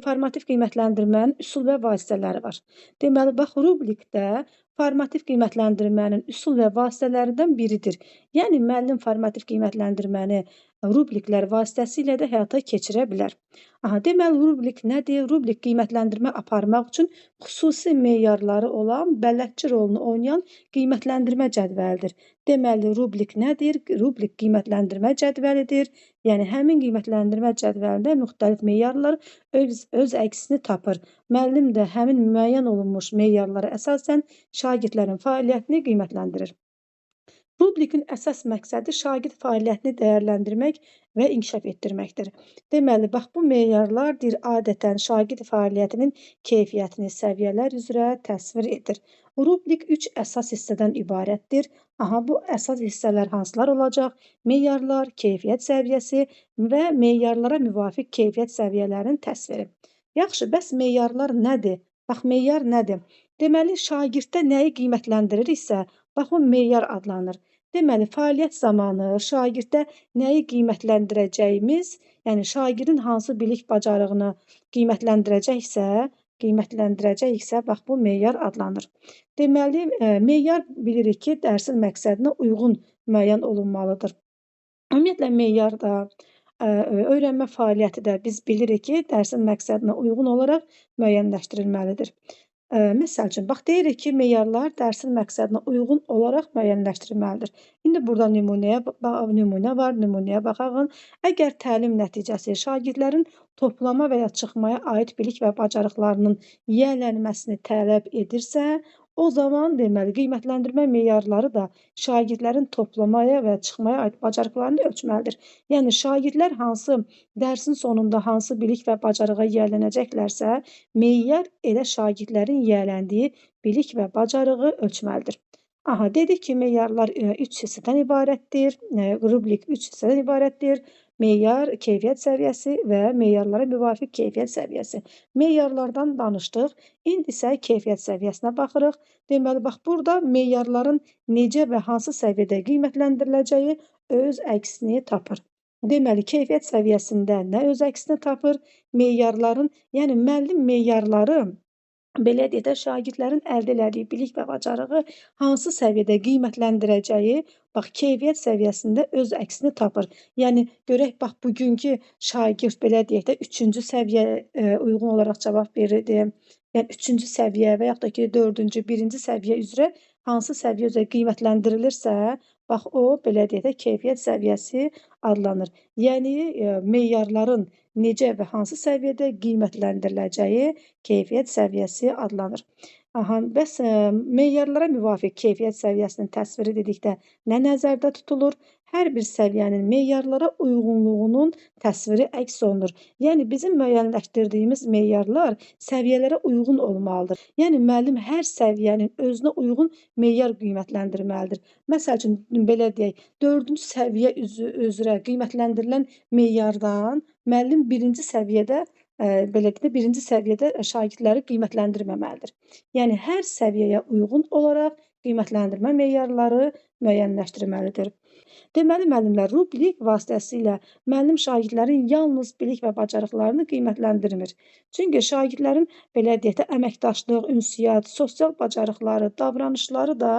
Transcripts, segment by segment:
Formativ qiymətləndirmənin üsul və vasitələri var. Deməli, bax, rubrikdə formativ qiymətləndirmənin üsul və vasitələrindən biridir. Yəni, müəllim formativ qiymətləndirməni rubriklər vasitəsilə də həyata keçirə bilər. Deməli, rubrik nədir? Rubrik qiymətləndirmə aparmaq üçün xüsusi meyarları olan, bələdçi rolunu oynayan qiymətləndirmə cədvəlidir. Deməli, rubrik nədir? Rubrik qiymətləndirmə cədvəlidir. Yəni, həmin qiymətləndirmə cədvəlində müxtəlif meyarlar öz əksini tapır. Müəllim də həmin müəyyən olunmuş meyarlara əsasən şagirdlərin fəaliyyətini qiymətləndirir. Rubrikin əsas məqsədi şagird fəaliyyətini dəyərləndirmək və inkişaf etdirməkdir. Deməli, bax, bu meyarlar adətən şagird fəaliyyətinin keyfiyyətini səviyyələr üzrə təsvir edir. Rubrik 3 əsas hissədən ibarətdir. Bu əsas hissələr hansılar olacaq? Meyarlar, keyfiyyət səviyyəsi və meyarlara müvafiq keyfiyyət səviyyələrinin təsviri. Yaxşı, bəs meyarlar nədir? Bax, meyar nədir? Deməli, şagirddə nəyi qiymətləndiririksə, bax, o meyar adlanır. Deməli, fəaliyyət zamanı şagirddə nəyi qiymətləndirəcəyimiz, yəni şagirdin hansı bilik bacarığını qiymətləndirəcəksə, bax, bu meyar adlanır. Deməli, meyar bilirik ki, dərsin məqsədinə uyğun müəyyən olunmalıdır. Ümumiyyətlə, meyarda öyrənmə fəaliyyəti də biz bilirik ki, dərsin məqsədinə uyğun olaraq müəyyənləşdirilməlidir. Məsəl üçün, bax, deyirik ki, meyarlar dərsin məqsədinə uyğun olaraq müəyyənləşdirilməlidir. İndi burada nümunəyə baxaq. Əgər təlim nəticəsi şagirdlərin toplama və ya çıxmaya aid bilik və bacarıqlarının yiyələnməsini tələb edirsə, o zaman deməli qiymətləndirmə meyarları da şagirdlərin toplamaya və çıxmaya aid bacarıqlarını ölçməlidir. Yəni, şagirdlər dərsin sonunda hansı bilik və bacarığa yiyələnəcəklərsə, meyar elə şagirdlərin yiyələndiyi bilik və bacarığı ölçməlidir. Dedik ki, meyarlar 3 hissədən ibarətdir. Rubrik 3 hissədən ibarətdir. Meyar, keyfiyyət səviyyəsi və meyarlara müvafiq keyfiyyət səviyyəsi. Meyarlardan danışdıq. İndi isə keyfiyyət səviyyəsinə baxırıq. Deməli, bax, burada meyarların necə və hansı səviyyədə qiymətləndiriləcəyi öz əksini tapır. Deməli, keyfiyyət səviyyəsində nə öz əksini tapır? Meyarların, yəni müəllim meyarları belə deyək də, şagirdlərin əldə elədiyi bilik və bacarığı hansı səviyyədə qiymətləndirəcəyi, bax, keyfiyyət səviyyəsində öz əksini tapır. Yəni, görək, bax, bugünkü şagird, belə deyək də, 3-cü səviyyəyə uyğun olaraq cavab verirdi. Yəni, 3-cü səviyyə və yaxud da ki, 4-cü, 1-ci səviyyə üzrə hansı səviyyə üzrə qiymətləndirilirsə, bax, o, belə deyək də, keyfiyyət səviyyəsi adlanır. Yəni, meyarların necə və hansı səviyyədə qiymətləndiriləcəyi keyfiyyət səviyyəsi adlanır. Bəs meyarlara müvafiq keyfiyyət səviyyəsinin təsviri dedikdə nə nəzərdə tutulur? Hər bir səviyyənin meyarlara uyğunluğunun təsviri əks olunur. Yəni, bizim müəyyənləşdirdiyimiz meyarlar səviyyələrə uyğun olmalıdır. Yəni, müəllim hər səviyyənin özünə uyğun meyar qiymətləndirməlidir. Məsəl üçün, belə deyək, 4-cü səviyyə üzrə qiymətləndirilən meyardan müəllim 1-ci səviyyədə şagirdləri qiymətləndirməməlidir. Yəni, hər səviyyəyə uyğun olaraq qiymətləndirmə meyarları müəyyənləşdirməlidir. Deməli, müəllimlər, rubrik vasitəsilə müəllim şagirdlərin yalnız bilik və bacarıqlarını qiymətləndirmir. Çünki şagirdlərin, belə deyək də, əməkdaşlıq, ünsiyyət, sosial bacarıqları, davranışları da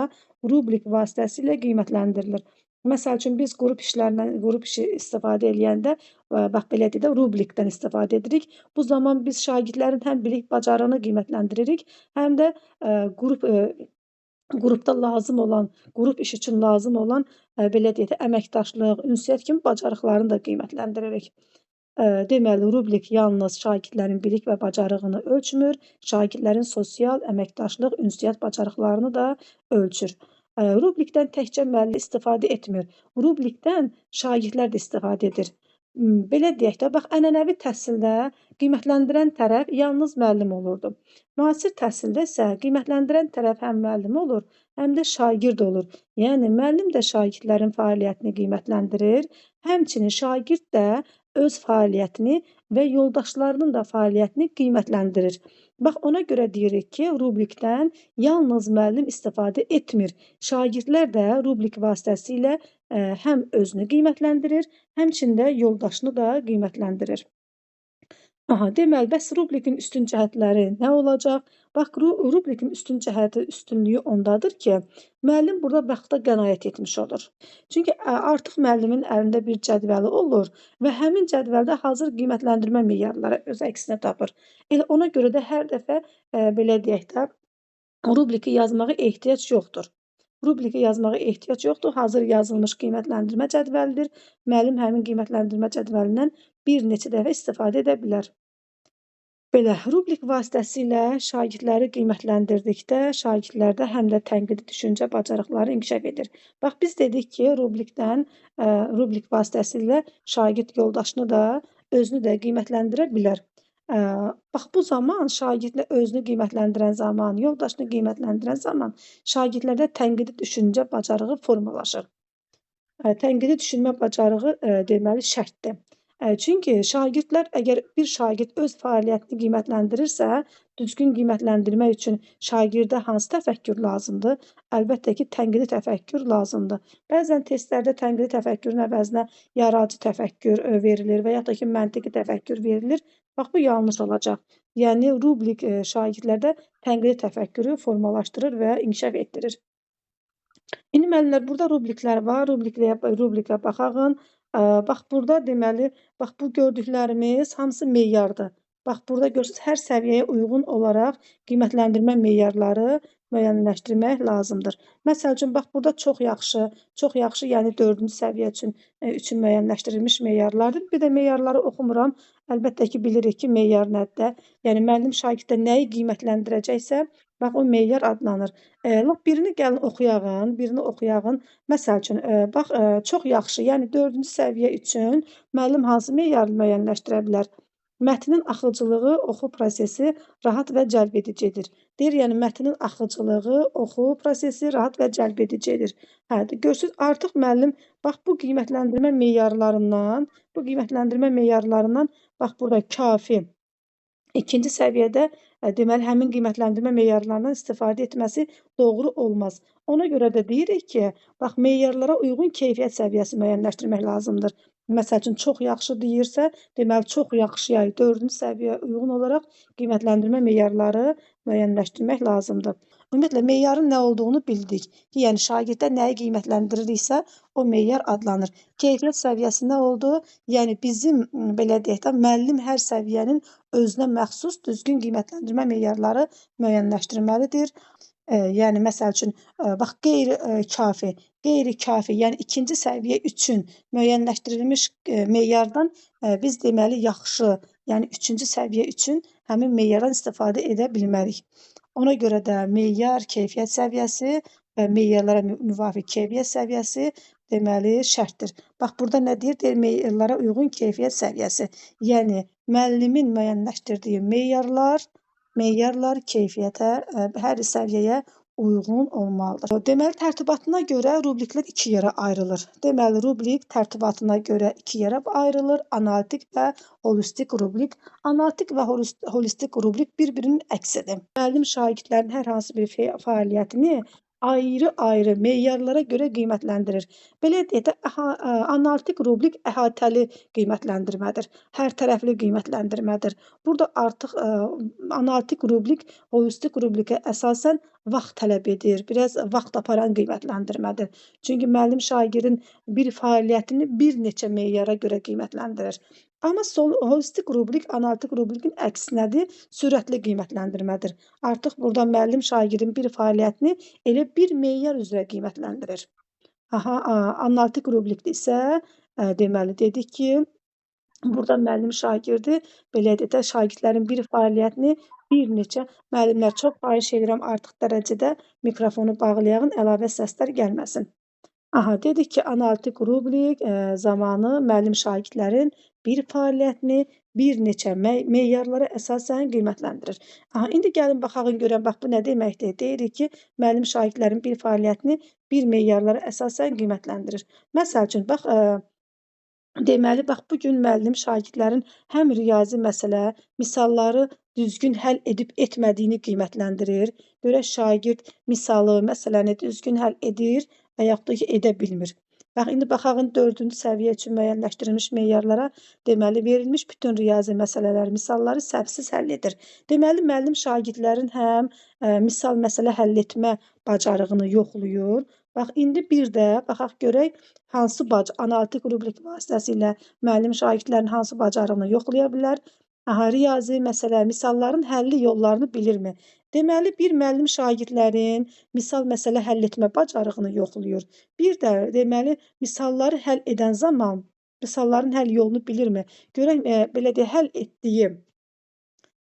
rubrik vasitəsilə qiymətləndirilir. Məsəl üçün, biz qrup işi istifadə eləyəndə, bax, belə deyək də, rubrikdən istifadə edirik. Bu zaman biz şagirdlərin həm bilik bacarığını qiymətləndiririk, həm də qrupda lazım olan, qrup iş üçün lazım olan, belə deyək də, əməkdaşlıq, ünsiyyət kimi bacarıqlarını da qiymətləndiririk. Deməli, rubrik yalnız şagirdlərin bilik və bacarığını ölçmür, şagirdlərin sosial, əməkdaşlıq, ünsiyyət bacarıqlarını da ölçür. Rubrikdən təkcə müəllim istifadə etmir, rubrikdən şagirdlər də istifadə edir. Belə deyək də, bax, ənənəvi təhsildə qiymətləndirən tərəf yalnız müəllim olurdu. Müasir təhsildə isə qiymətləndirən tərəf həm müəllim olur, həm də şagird olur. Yəni, müəllim də şagirdlərin fəaliyyətini qiymətləndirir, həmçinin şagird də öz fəaliyyətini və yoldaşlarının da fəaliyyətini qiymətləndirir. Bax, ona görə deyirik ki, rubrikdən yalnız müəllim istifadə etmir. Şagirdlər də rubrik vasitəsilə həm özünü qiymətləndirir, həmçində yoldaşını da qiymətləndirir. Aha, deməli, bəs rubrikin üstün cəhətləri nə olacaq? Bax, rubrikin üstün cəhəti, üstünlüyü ondadır ki, müəllim burada vaxta qənaət etmiş olur. Çünki artıq müəllimin əlində bir cədvəli olur və həmin cədvəldə hazır qiymətləndirmə meyarları öz əksini tapır. Elə ona görə də hər dəfə, belə deyək də, rubriki yazmağa ehtiyac yoxdur. Rubriki yazmağa ehtiyac yoxdur. Hazır yazılmış qiymətləndirmə cədvəlidir. Müəllim həmin qiymətləndirmə cədvəlindən bir neçə dəfə istifadə edə bilər. Belə, rubrik vasitəsilə şagirdləri qiymətləndirdikdə şagirdlərdə həm də tənqidi düşüncə bacarıqları inkişaf edir. Bax, biz dedik ki, rubrik vasitəsilə şagird yoldaşını da, özünü də qiymətləndirə bilər. Bax, bu zaman şagirdlə özünü qiymətləndirən zaman, yoldaşını qiymətləndirən zaman şagirdlərdə tənqidi düşüncə bacarığı formalaşır. Tənqidi düşünmə bacarığı, deməli şərtdir. Çünki əgər bir şagird öz fəaliyyətini qiymətləndirirsə, düzgün qiymətləndirmək üçün şagirdə hansı təfəkkür lazımdır? Əlbəttə ki, tənqidi təfəkkür lazımdır. Bəzən testlərdə tənqidi təfəkkürün əvəzinə yaradıcı təfəkkür verilir və yaxud da ki, məntiqi təfəkkür verilir. Bax, bu yanlış olacaq. Yəni rubrik şagirdlərdə tənqidi təfəkkürü formalaşdırır və inkişaf etdirir. İndi müəllimlər, burada rubriklər var. Rubrikə baxağın. Bax, burada deməli, bax bu gördüklərimiz hamısı meyardır. Bax, burada görürsünüz, hər səviyyəyə uyğun olaraq qiymətləndirmə meyarları müəyyənləşdirmək lazımdır. Məsəl üçün, bax, burada çox yaxşı, yəni 4-cü səviyyə üçün müəyyənləşdirilmiş meyarlardır. Bir də meyarları oxumuram. Əlbəttə ki, bilirik ki, meyar nədir? Yəni müəllim şagirddə nəyi qiymətləndirəcəksə, bax o meyar adlanır. Lap birini gəlin oxuyağın. Məsəl üçün, bax, çox yaxşı, yəni 4-cü səviyyə üçün müəllim hansı meyarı müəyyənləşdirə bilər? Mətnin axıcılığı, oxu prosesi rahat və cəlbedicidir. Deyir, yəni mətnin axıcılığı, oxu prosesi rahat və cəlbedicidir. Hə, görürsünüz, artıq müəllim bax bu qiymətləndirmə meyarlarından bax burada kafi. İkinci səviyyədə deməli həmin qiymətləndirmə meyarlarından istifadə etməsi doğru olmaz. Ona görə də deyirik ki, bax meyarlara uyğun keyfiyyət səviyyəsi müəyyənləşdirmək lazımdır. Məsəl üçün çox yaxşı deyirsə, deməli çox yaxşıya 4-cü səviyyəyə uyğun olaraq qiymətləndirmə meyarları müəyyənləşdirmək lazımdır. Ümumiyyətlə meyarın nə olduğunu bildik ki, yəni şagirddə nəyi qiymətləndiririksə, o meyar adlanır. Keyfiyyət səviyyəsi nə oldu? Yəni bizim belə deyək də müəllim hər səviyyənin özünə məxsus düzgün qiymətləndirmə meyarları müəyyənləşdirməlidir. Yəni məsəl üçün, bax qeyri-kafi, yəni 2-ci səviyyə üçün müəyyənləşdirilmiş meyardan biz deməli yaxşı, yəni 3-cü səviyyə üçün həmin meyardan istifadə edə bilmərik. Ona görə də meyar, keyfiyyət səviyyəsi və meyarlara müvafiq keyfiyyət səviyyəsi deməli şərtdir. Bax, burada nə deyir? Deyir, meyarlara uyğun keyfiyyət səviyyəsi. Yəni müəllimin müəyyənləşdirdiyi meyarlar keyfiyyətə, hər səviyyəyə uyğun olmalıdır. Deməli, tərtibatına görə rubriklər 2 yerə ayrılır. Deməli, rubrik tərtibatına görə 2 yerə ayrılır. Analitik və holistik rubrik. Analitik və holistik rubrik bir-birinin əksidir. Müəllim şagirdlərin hər hansı bir fəaliyyətini ayrı-ayrı meyarlara görə qiymətləndirir. Belə deyək də, analitik rubrik əhatəli qiymətləndirmədir. Hər tərəfli qiymətləndirmədir. Burada artıq analitik rubrik holistik rubrikə əsasən vaxt tələb edir. Biraz vaxt aparan qiymətləndirmədir. Çünki müəllim şagirdin bir fəaliyyətini bir neçə meyara görə qiymətləndirir. Amma holistik rubrik analitik rubrikin əksinədir, sürətli qiymətləndirmədir. Artıq burada müəllim şagirdin bir fəaliyyətini elə bir meyar üzrə qiymətləndirir. Analitik rubrikdə isə deməli dedik ki, burada müəllim şagirdi belə deyək də şagirdlərin bir fəaliyyətini bir neçə müəllimlər çox xahiş edirəm artıq dərəcədə mikrofonu bağlayağın, əlavə səslər gəlməsin. Dedik ki, analitik rubrik zamanı müəllim şagirdlərin bir fəaliyyətini bir neçə meyarlara əsasən qiymətləndirir. İndi gəlin baxaq görək, bax bu nə deməkdir? Deyirik ki, müəllim şagirdlərin bir fəaliyyətini bir meyarlara əsasən qiymətləndirir. Məsəl üçün, bax, deməli, bax bu gün müəllim şagirdlərin həm riyazi məsələ, misalları düzgün həll edib etmədiyini qiymətləndirir. Görək şagird misalı, məsələni düzgün həll edir və yaxud da ki, edə bilmir. Bax, indi baxağın 4-cü səviyyə üçün müəyyənləşdirilmiş meyarlara deməli verilmiş bütün riyazi məsələlər, misalları səhvsiz həll edir. Deməli, müəllim şagirdlərin həm misal məsələ həll etmə bacarığını yoxlayır. Bax, indi bir də baxaq görək hansı analitik rubrik vasitəsilə müəllim şagirdlərin hansı bacarığını yoxlaya bilər? Aha, riyazi məsələ, misalların həlli yollarını bilirmi? Deməli, bir müəllim şagirdlərin misal məsələ həll etmə bacarığını yoxlayır. Bir də deməli, misalları həll edən zaman misalların həll yolunu bilirmi? Görək, belə deyək, həll etdiyi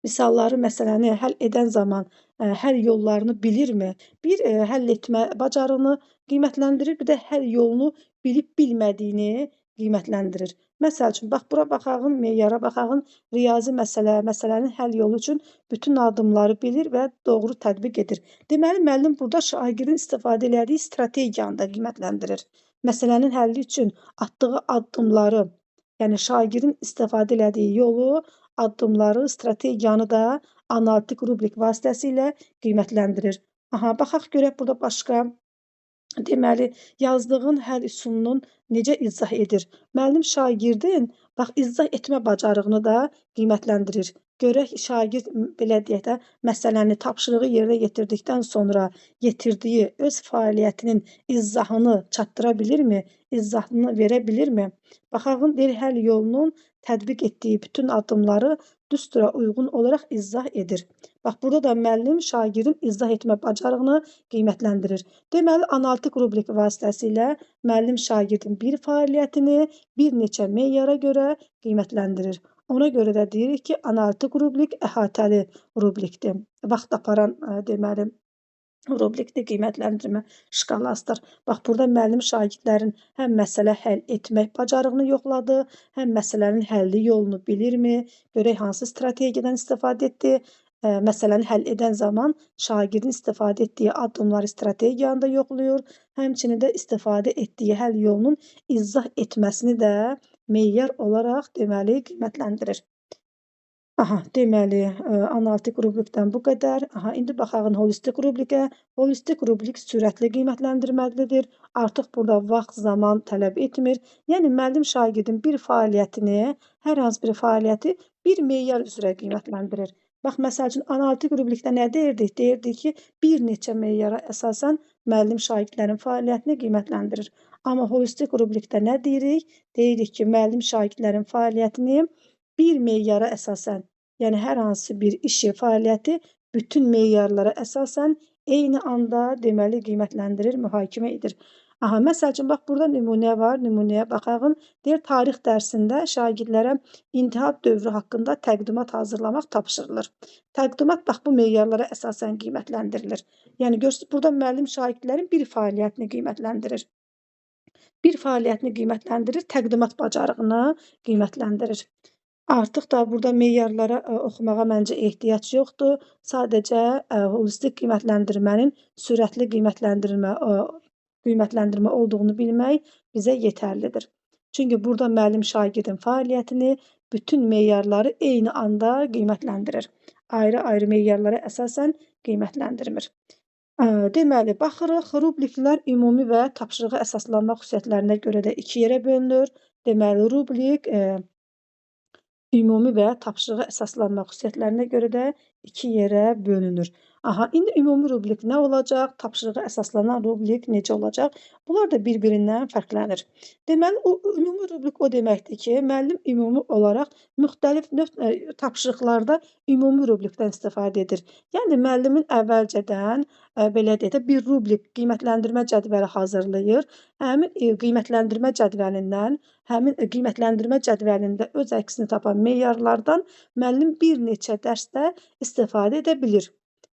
misalları, məsələni həll edən zaman həll yollarını bilirmi? Bir həll etmə bacarığını qiymətləndirir, bir də həll yolunu bilib-bilmədiyini qiymətləndirir. Məsəl üçün, bax, bura baxağın, meyara baxağın, riyazi məsələnin həll yolu üçün bütün addımları bilir və doğru tətbiq edir. Deməli, müəllim burada şagirdin istifadə elədiyi strategiyanı da qiymətləndirir. Məsələnin həlli üçün atdığı addımları, yəni şagirdin istifadə elədiyi yolu, addımları, strategiyanı da analitik rubrik vasitəsilə qiymətləndirir. Aha, baxaq görək burada başqa. Deməli, yazdığın həll üsulunun necə izah edir? Müəllim şagirdin bax izah etmə bacarığını da qiymətləndirir. Görək şagird belə deyək də məsələni, tapşırığı yerinə yetirdikdən sonra yetirdiyi öz fəaliyyətinin izahını çatdıra bilirmi? İzahını verə bilirmi? Baxağın deyir həll yolunun tətbiq etdiyi bütün addımları düstura uyğun olaraq izah edir. Bax, burada da müəllim şagirdin izah etmə bacarığını qiymətləndirir. Deməli, analitik rubrik vasitəsilə müəllim şagirdin bir fəaliyyətini bir neçə meyara görə qiymətləndirir. Ona görə də deyirik ki, analitik rubrik əhatəli rubrikdir. Vaxt aparan deməli rubrikli qiymətləndirmə şkalasıdır. Bax, burada müəllim şagirdlərin həm məsələ həll etmək bacarığını yoxladı, həm məsələnin həlli yolunu bilirmi, görək hansı strategiyadan istifadə etdi, məsələni həll edən zaman şagirdin istifadə etdiyi addımları, strategiyanı da yoxlayır, həmçinin də istifadə etdiyi həll yolunun izah etməsini də meyar olaraq deməli qiymətləndirir. Aha, deməli, analitik rubrikdən bu qədər. Aha, indi baxağın holistik rubrikə. Holistik rubrik sürətli qiymətləndirməlidir. Artıq burada vaxt, zaman tələb etmir. Yəni, müəllim şagirdin bir fəaliyyətini, hər hansı bir fəaliyyəti bir meyar üzrə qiymətləndirir. Bax, məsəl üçün, analitik rubrikdə nə deyirdik? Deyirdik ki, bir neçə meyara əsasən müəllim şagirdlərin fəaliyyətini qiymətləndirir. Amma holistik rubrikdə nə deyirik? Deyirik ki, müəllim şagirdlərin fəaliyyətini bir meyara əsasən, yəni hər hansı bir işi, fəaliyyəti bütün meyarlara əsasən eyni anda deməli qiymətləndirir, mühakimə edir. Aha, məsəl üçün, bax, burada nümunə var, nümunəyə baxağın. Deyir, tarix dərsində şagirdlərə intihar dövrü haqqında təqdimat hazırlamaq tapşırılır. Təqdimat, bax, bu meyarlara əsasən qiymətləndirilir. Yəni, görürsünüz, burada müəllim şagirdlərin bir fəaliyyətini qiymətləndirir. Bir fəaliyyətini qiymətləndirir, təqdimat bacarığını qiymətləndirir. Artıq da burada meyarlara oxumağa məncə ehtiyac yoxdur. Sadəcə holistik qiymətləndirmənin sürətli qiymətləndirmə olduğunu bilmək bizə yetərlidir. Çünki burada müəllim şagirdin fəaliyyətini bütün meyarları eyni anda qiymətləndirir. Ayrı-ayrı meyarlara əsasən qiymətləndirmir. Deməli, baxırıq, rubriklər ümumi və tapşırığa əsaslanma xüsusiyyətlərinə görə də iki yerə bölünür. Deməli, rubrik ümumi və tapşırığa əsaslanma xüsusiyyətlərinə görə də iki yerə bölünür. Aha, indi ümumi rubrik nə olacaq? Tapşırığa əsaslanan rubrik necə olacaq? Bunlar da bir-birindən fərqlənir. Deməli, ümumi rubrik o deməkdir ki, müəllim ümumi olaraq müxtəlif növ tapşırıqlarda ümumi rubrikdən istifadə edir. Yəni, müəllimin əvvəlcədən belə deyək də bir rubrik qiymətləndirmə cədvəli hazırlayır. Həmin qiymətləndirmə cədvəlindən, həmin qiymətləndirmə cədvəlində öz əksini tapan meyarlardan müəllim bir neçə dərsdə istifadə edə bilir.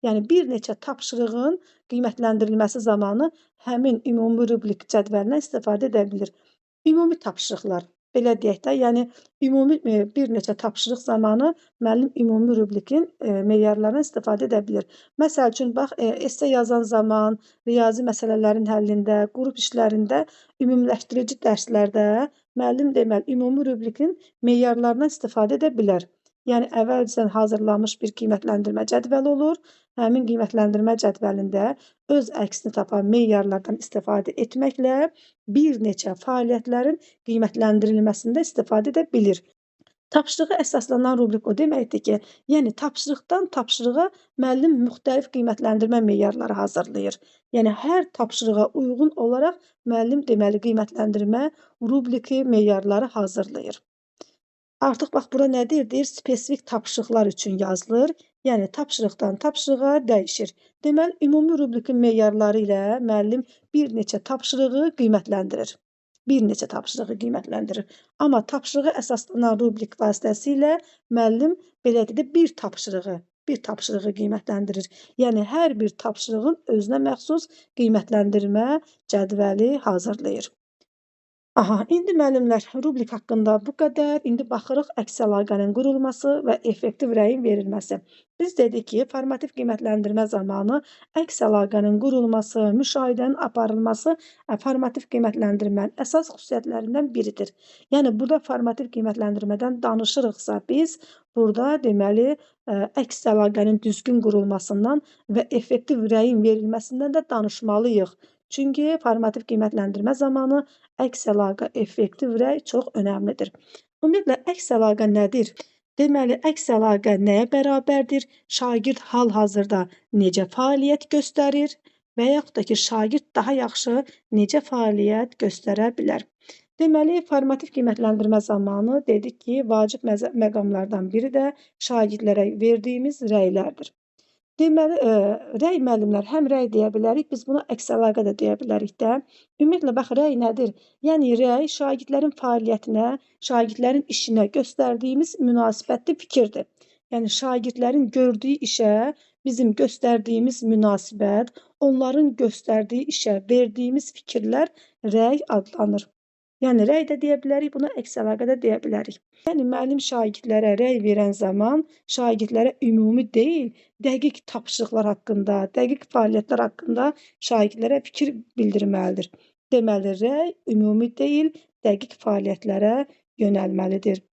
Yəni, bir neçə tapşırığın qiymətləndirilməsi zamanı həmin ümumi rubrik cədvəlindən istifadə edə bilir. Ümumi tapşırıqlar, belə deyək də, yəni ümumi bir neçə tapşırıq zamanı müəllim ümumi rubrikin meyarlarından istifadə edə bilir. Məsəl üçün, bax, esse yazan zaman, riyazi məsələlərin həllində, qrup işlərində, ümumiləşdirici dərslərdə müəllim deməli ümumi rubrikin meyarlarından istifadə edə bilər. Yəni əvvəlcədən hazırlanmış bir qiymətləndirmə cədvəli olur. Həmin qiymətləndirmə cədvəlində öz əksini tapan meyarlardan istifadə etməklə bir neçə fəaliyyətlərin qiymətləndirilməsində istifadə edə bilir. Tapşırığa əsaslanan rubrik o deməkdir ki, yəni tapşırıqdan tapşırığa müəllim müxtəlif qiymətləndirmə meyarları hazırlayır. Yəni hər tapşırığa uyğun olaraq müəllim deməli qiymətləndirmə rubriki meyarları hazırlayır. Artıq bax bura nə deyir? Deyir spesifik tapşırıqlar üçün yazılır. Yəni tapşırıqdan tapşırığa dəyişir. Deməli ümumi rubrikin meyarları ilə müəllim bir neçə tapşırığı qiymətləndirir. Bir neçə tapşırığı qiymətləndirir. Amma tapşırığa əsaslanan rubrik vasitəsilə müəllim belə deyək də bir tapşırığı qiymətləndirir. Yəni hər bir tapşırığın özünə məxsus qiymətləndirmə cədvəli hazırlayır. Aha, indi müəllimlər, rubrik haqqında bu qədər. İndi baxırıq əks əlaqənin qurulması və effektiv rəyin verilməsi. Biz dedik ki, formativ qiymətləndirmə zamanı əks əlaqənin qurulması, müşahidənin aparılması formativ qiymətləndirmənin əsas xüsusiyyətlərindən biridir. Yəni burada formativ qiymətləndirmədən danışırıqsa biz burada deməli əks əlaqənin düzgün qurulmasından və effektiv rəyin verilməsindən də danışmalıyıq. Çünki formativ qiymətləndirmə zamanı əks əlaqə, effektiv rəy çox önəmlidir. Ümumiyyətlə, əks əlaqə nədir? Deməli, əks əlaqə nəyə bərabərdir? Şagird hal-hazırda necə fəaliyyət göstərir və yaxud da ki, şagird daha yaxşı necə fəaliyyət göstərə bilər? Deməli, formativ qiymətləndirmə zamanı dedik ki, vacib məqamlardan biri də şagirdlərə verdiyimiz rəylərdir. Deməli, rəy müəllimlər həm rəy deyə bilərik, biz buna əks əlaqə də deyə bilərik də. Ümumiyyətlə, bax, rəy nədir? Yəni, rəy şagirdlərin fəaliyyətinə, şagirdlərin işinə göstərdiyimiz münasibətli fikirdir. Yəni, şagirdlərin gördüyü işə bizim göstərdiyimiz münasibət, onların göstərdiyi işə verdiyimiz fikirlər rəy adlanır. Yəni, rəy də deyə bilərik, buna əks əlaqə də deyə bilərik. Yəni, müəllim şagirdlərə rəy verən zaman şagirdlərə ümumi deyil, dəqiq tapşırıqlar haqqında, dəqiq fəaliyyətlər haqqında şagirdlərə fikir bildirməlidir. Deməli, rəy ümumi deyil, dəqiq fəaliyyətlərə yönəlməlidir.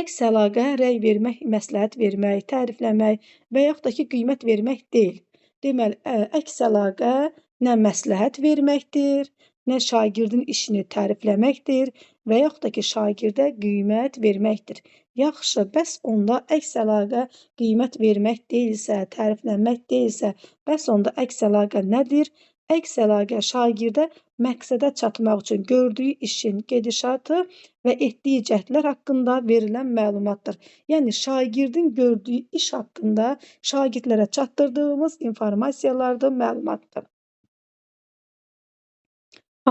Əks əlaqə rəy vermək, məsləhət vermək, tərifləmək və yaxud da ki, qiymət vermək deyil. Deməli, əks əlaqə nə məsləhət verməkdir, nə şagirdin işini tərifləməkdir və yaxud da ki, şagirdə qiymət verməkdir. Yaxşı, bəs onda əks əlaqə qiymət vermək deyilsə, təriflənmək deyilsə, bəs onda əks əlaqə nədir? Əks əlaqə şagirdə məqsədə çatmaq üçün gördüyü işin gedişatı və etdiyi cəhdlər haqqında verilən məlumatdır. Yəni, şagirdin gördüyü iş haqqında şagirdlərə çatdırdığımız informasiyalardır, məlumatdır.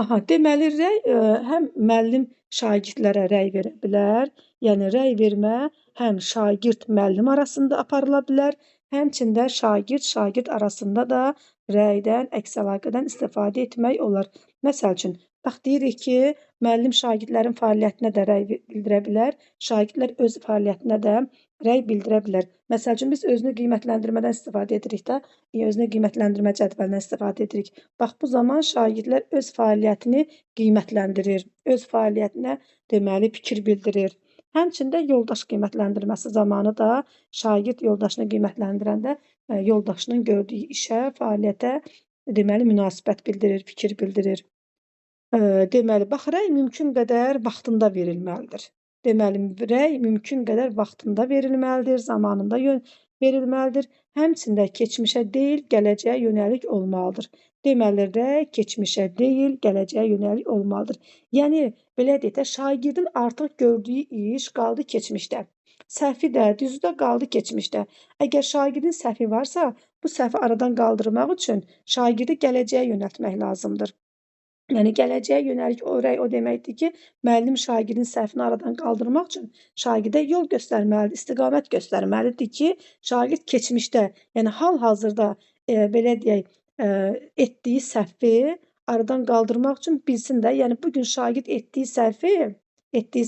Aha, deməli, rəy həm müəllim şagirdlərə rəy verə bilər, yəni rəy vermə həm şagird-müəllim arasında aparıla bilər, həmçində şagird arasında da rəydən, əks əlaqədən istifadə etmək olar. Məsəl üçün, bax, deyirik ki, müəllim şagirdlərin fəaliyyətinə də rəy bildirə bilər, şagirdlər öz fəaliyyətinə də rəy bildirə bilər. Məsəl üçün, biz özünü qiymətləndirmədən istifadə edirik də, özünü qiymətləndirmə cədvəlindən istifadə edirik. Bax, bu zaman şagirdlər öz fəaliyyətini qiymətləndirir, öz fəaliyyətinə deməli fikir bildirir. Həmçində yoldaş qiymətləndirməsi zamanı da şagird yoldaşını qiymətləndirəndə yoldaşının gördüyü işə, fəaliyyətə deməli münasibət bildirir, fikir bildirir. Deməli, bax, rəy mümkün qədər vaxtında verilməlidir. Deməli, rəy mümkün qədər vaxtında verilməlidir, zamanında verilməlidir. Həmçində keçmişə deyil, gələcəyə yönəlik olmalıdır. Deməli, rəy keçmişə deyil, gələcəyə yönəlik olmalıdır. Yəni, belə deyək də, şagirdin artıq gördüyü iş qaldı keçmişdə. Səhvi də, düzü də qaldı keçmişdə. Əgər şagirdin səhvi varsa, bu səhvi aradan qaldırmaq üçün şagirdi gələcəyə yönəltmək lazımdır. Yəni, gələcəyə yönəlik o rəy o deməkdir ki, müəllim şagirdin səhvini aradan qaldırmaq üçün şagirdə yol göstərməlidir, istiqamət göstərməlidir ki, şagird keçmişdə, yəni hal-hazırda belə deyək, etdiyi səhvi aradan qaldırmaq üçün bilsin də, yəni bu gün şagird etdiyi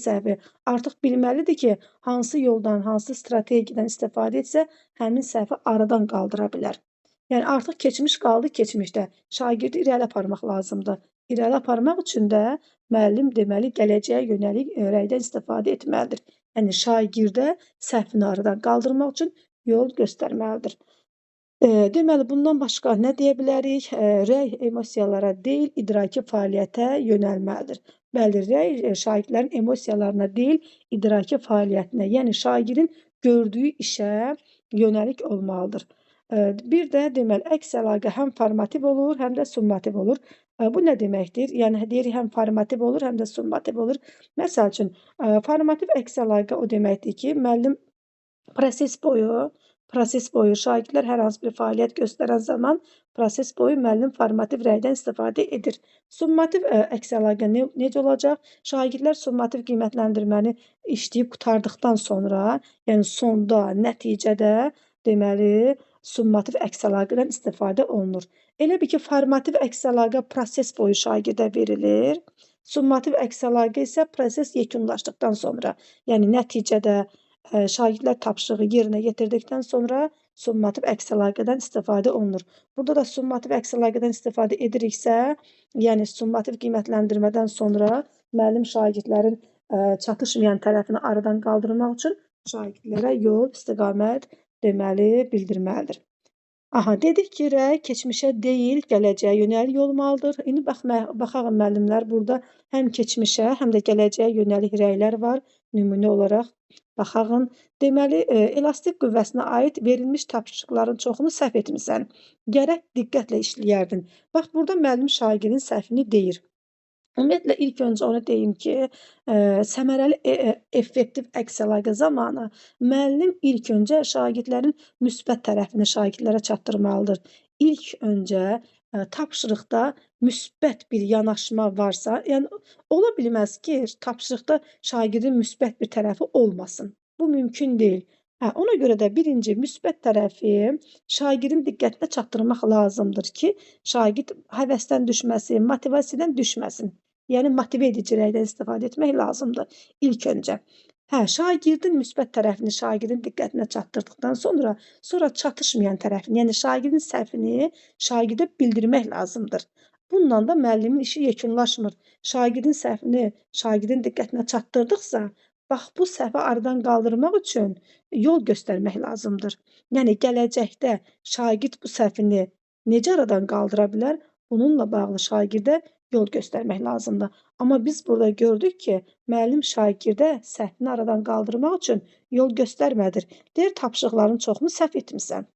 səhvi artıq bilməlidir ki, hansı yoldan, hansı strategiyadan istifadə etsə, həmin səhvi aradan qaldıra bilər. Yəni, artıq keçmiş qaldı keçmişdə. Şagirdi irəli aparmaq lazımdır. İrəli aparmaq üçün də müəllim deməli gələcəyə yönəlik rəydən istifadə etməlidir. Yəni şagirdə səhvini aradan qaldırmaq üçün yol göstərməlidir. Deməli, bundan başqa nə deyə bilərik? Rəy emosiyalara deyil, idraki fəaliyyətə yönəlməlidir. Bəli, rəy şagirdlərin emosiyalarına deyil, idraki fəaliyyətinə, yəni şagirdin gördüyü işə yönəlik olmalıdır. Bir də deməli, əks əlaqə həm formativ olur, həm də summativ olur. Bu nə deməkdir? Yəni deyirik həm formativ olur, həm də summativ olur. Məsəl üçün, formativ əks əlaqə o deməkdir ki, müəllim proses boyu şagirdlər hər hansı bir fəaliyyət göstərən zaman proses boyu müəllim formativ rəydən istifadə edir. Summativ əks əlaqə necə olacaq? Şagirdlər summativ qiymətləndirməni işləyib qurtardıqdan sonra, yəni sonda, nəticədə deməli summativ əks əlaqədən istifadə olunur. Elə bil ki, formativ əks əlaqə proses boyu şagirdə verilir. Summativ əks əlaqə isə proses yekunlaşdıqdan sonra, yəni nəticədə şagirdlər tapşırığı yerinə yetirdikdən sonra summativ əks əlaqədən istifadə olunur. Burada da summativ əks əlaqədən istifadə ediriksə, yəni summativ qiymətləndirmədən sonra müəllim şagirdlərin çatışmayan tərəfini aradan qaldırmaq üçün şagirdlərə yol, istiqamət deməli bildirməlidir. Dedik ki, rəy keçmişə deyil, gələcəyə yönəlik olmalıdır. İndi baxaq müəllimlər, burada həm keçmişə, həm də gələcəyə yönəlik rəylər var. Nümunə olaraq baxaq. Deməli, elastik qüvvəsinə aid verilmiş tapşırıqların çoxunu səhv etmisən. Gərək diqqətlə işləyərdin. Bax, burada müəllim şagirdin səhvini deyir. Ümumiyyətlə, ilk öncə onu deyim ki, səmərəli effektiv əks əlaqə zamanı müəllim ilk öncə şagirdlərin müsbət tərəfini şagirdlərə çatdırmalıdır. İlk öncə tapşırıqda müsbət bir yanaşma varsa, yəni ola bilməz ki, tapşırıqda şagirdin müsbət bir tərəfi olmasın. Bu mümkün deyil. Ona görə də birinci müsbət tərəfi şagirdin diqqətinə çatdırmaq lazımdır ki, şagird həvəsdən düşməsin, motivasiyadan düşməsin. Yəni motivə edici rəydən istifadə etmək lazımdır ilk öncə. Şagirdin müsbət tərəfini şagirdin diqqətinə çatdırdıqdan sonra çatışmayan tərəfini, yəni şagirdin səhvini şagirdə bildirmək lazımdır. Bununla da müəllimin işi yekunlaşmır. Şagirdin səhvini şagirdin diqqətinə çatdırdıqsa, bax bu səhvi aradan qaldırmaq üçün yol göstərmək lazımdır. Yəni gələcəkdə şagird bu səhvini necə aradan qaldıra bilər? Bununla bağlı şagirdə yol göstərmək lazımdır. Amma biz burada gördük ki, müəllim şagirdə səhvini aradan qaldırmaq üçün yol göstərmədir. Deyir, tapşırıqların çoxunu səhv etmisən.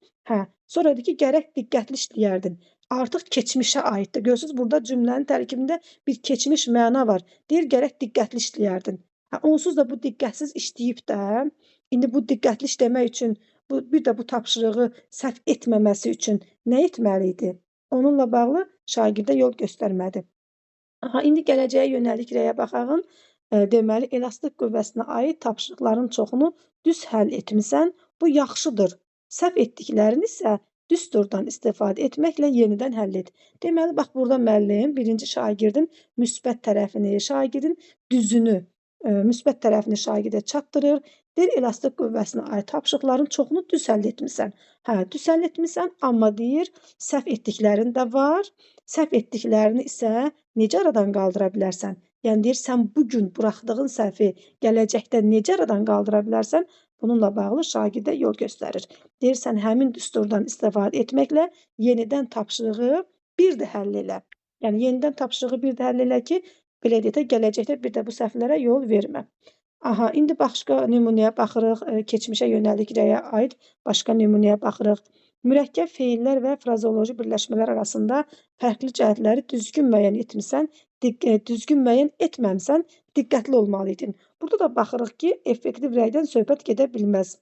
Sonra deyir ki, gərək diqqətli işləyərdin. Artıq keçmişə aiddir. Görürsünüz, burada cümlənin tərkibində bir keçmiş məna var. Deyir, gərək diqqətli işləyərdin. Onsuz da bu diqqətsiz işləyib də, indi bu diqqətli işləmək üçün, bir də bu tapşırığı səhv etməməsi üçün nə etməli idi? Onunla bağlı şagirdə yol göstərmədi. İndi gələcəyə yönəlik rəyə baxaq. Deməli, elastik qüvvəsinə aid tapşırıqların çoxunu düz həll etmisən, bu yaxşıdır. Səhv etdiklərini isə düz turdan istifadə etməklə yenidən həll et. Deməli, bax, burada müəllim birinci şagirdin müsbət tərəfini, şagirdin düzünü, müsbət tərəfini şagirdə çatdırır. Deyir, elastik qüvvəsinə aid tapşırıqların çoxunu düz həll etmisən. Düz həll etmisən, amma deyir, səhv etdiklərin də var. Səhv etdiklərini isə necə aradan qaldıra bilərsən? Yəni deyir, sən bugün buraxdığın səhvi gələcəkdə necə aradan qaldıra bilərsən? Bununla bağlı şagirdə yol göstərir. Deyir, sən həmin düsturdan istifadə etməklə yenidən tapşırığı bir də həll elə. Yəni yenidən tapşırığı bir də həll elə ki, belə deyək də gələcəkdə bir də bu səhvlərə yol vermə. İndi başqa nümunəyə baxırıq, keçmişə yönəlik rəyə aid başqa nümunəyə baxırıq. Mürəkkəb feillər və frazeoloji birləşmələr arasında fərqli cəhətləri düzgün müəyyən etmisən, düzgün müəyyən etməmisən, diqqətli olmalıydın. Burada da baxırıq ki, effektiv rəydən söhbət gedə bilməz.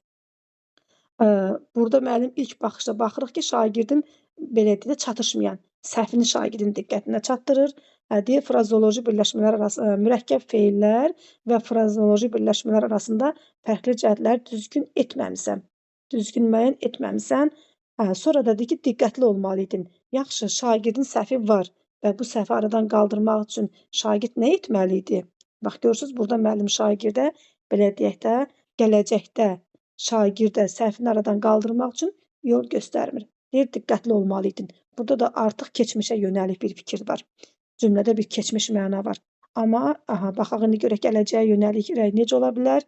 Burada müəllim ilk baxışda baxırıq ki, şagirdin belə deyək də çatışmayan səhvini şagirdin diqqətinə çatdırır. Deyir, frazeoloji birləşmələr arasında mürəkkəb feillər və frazeoloji birləşmələr arasında fərqli cəhətləri düzgün etməmisən, düzgün müəyyən etməmisən. Sonra da deyir ki, diqqətli olmalıydın. Yaxşı, şagirdin səhvi var və bu səhvi aradan qaldırmaq üçün şagird nə etməli idi? Bax, görürsünüz, burada müəllim şagirdə belə deyək də gələcəkdə şagirdə səhvini aradan qaldırmaq üçün yol göstərmir. Deyir, diqqətli olmalıydın. Burada da artıq keçmişə yönəlik bir fikir var. Cümlədə bir keçmiş məna var. Amma baxaq indi görək gələcəyə yönəlik rəy necə ola bilər?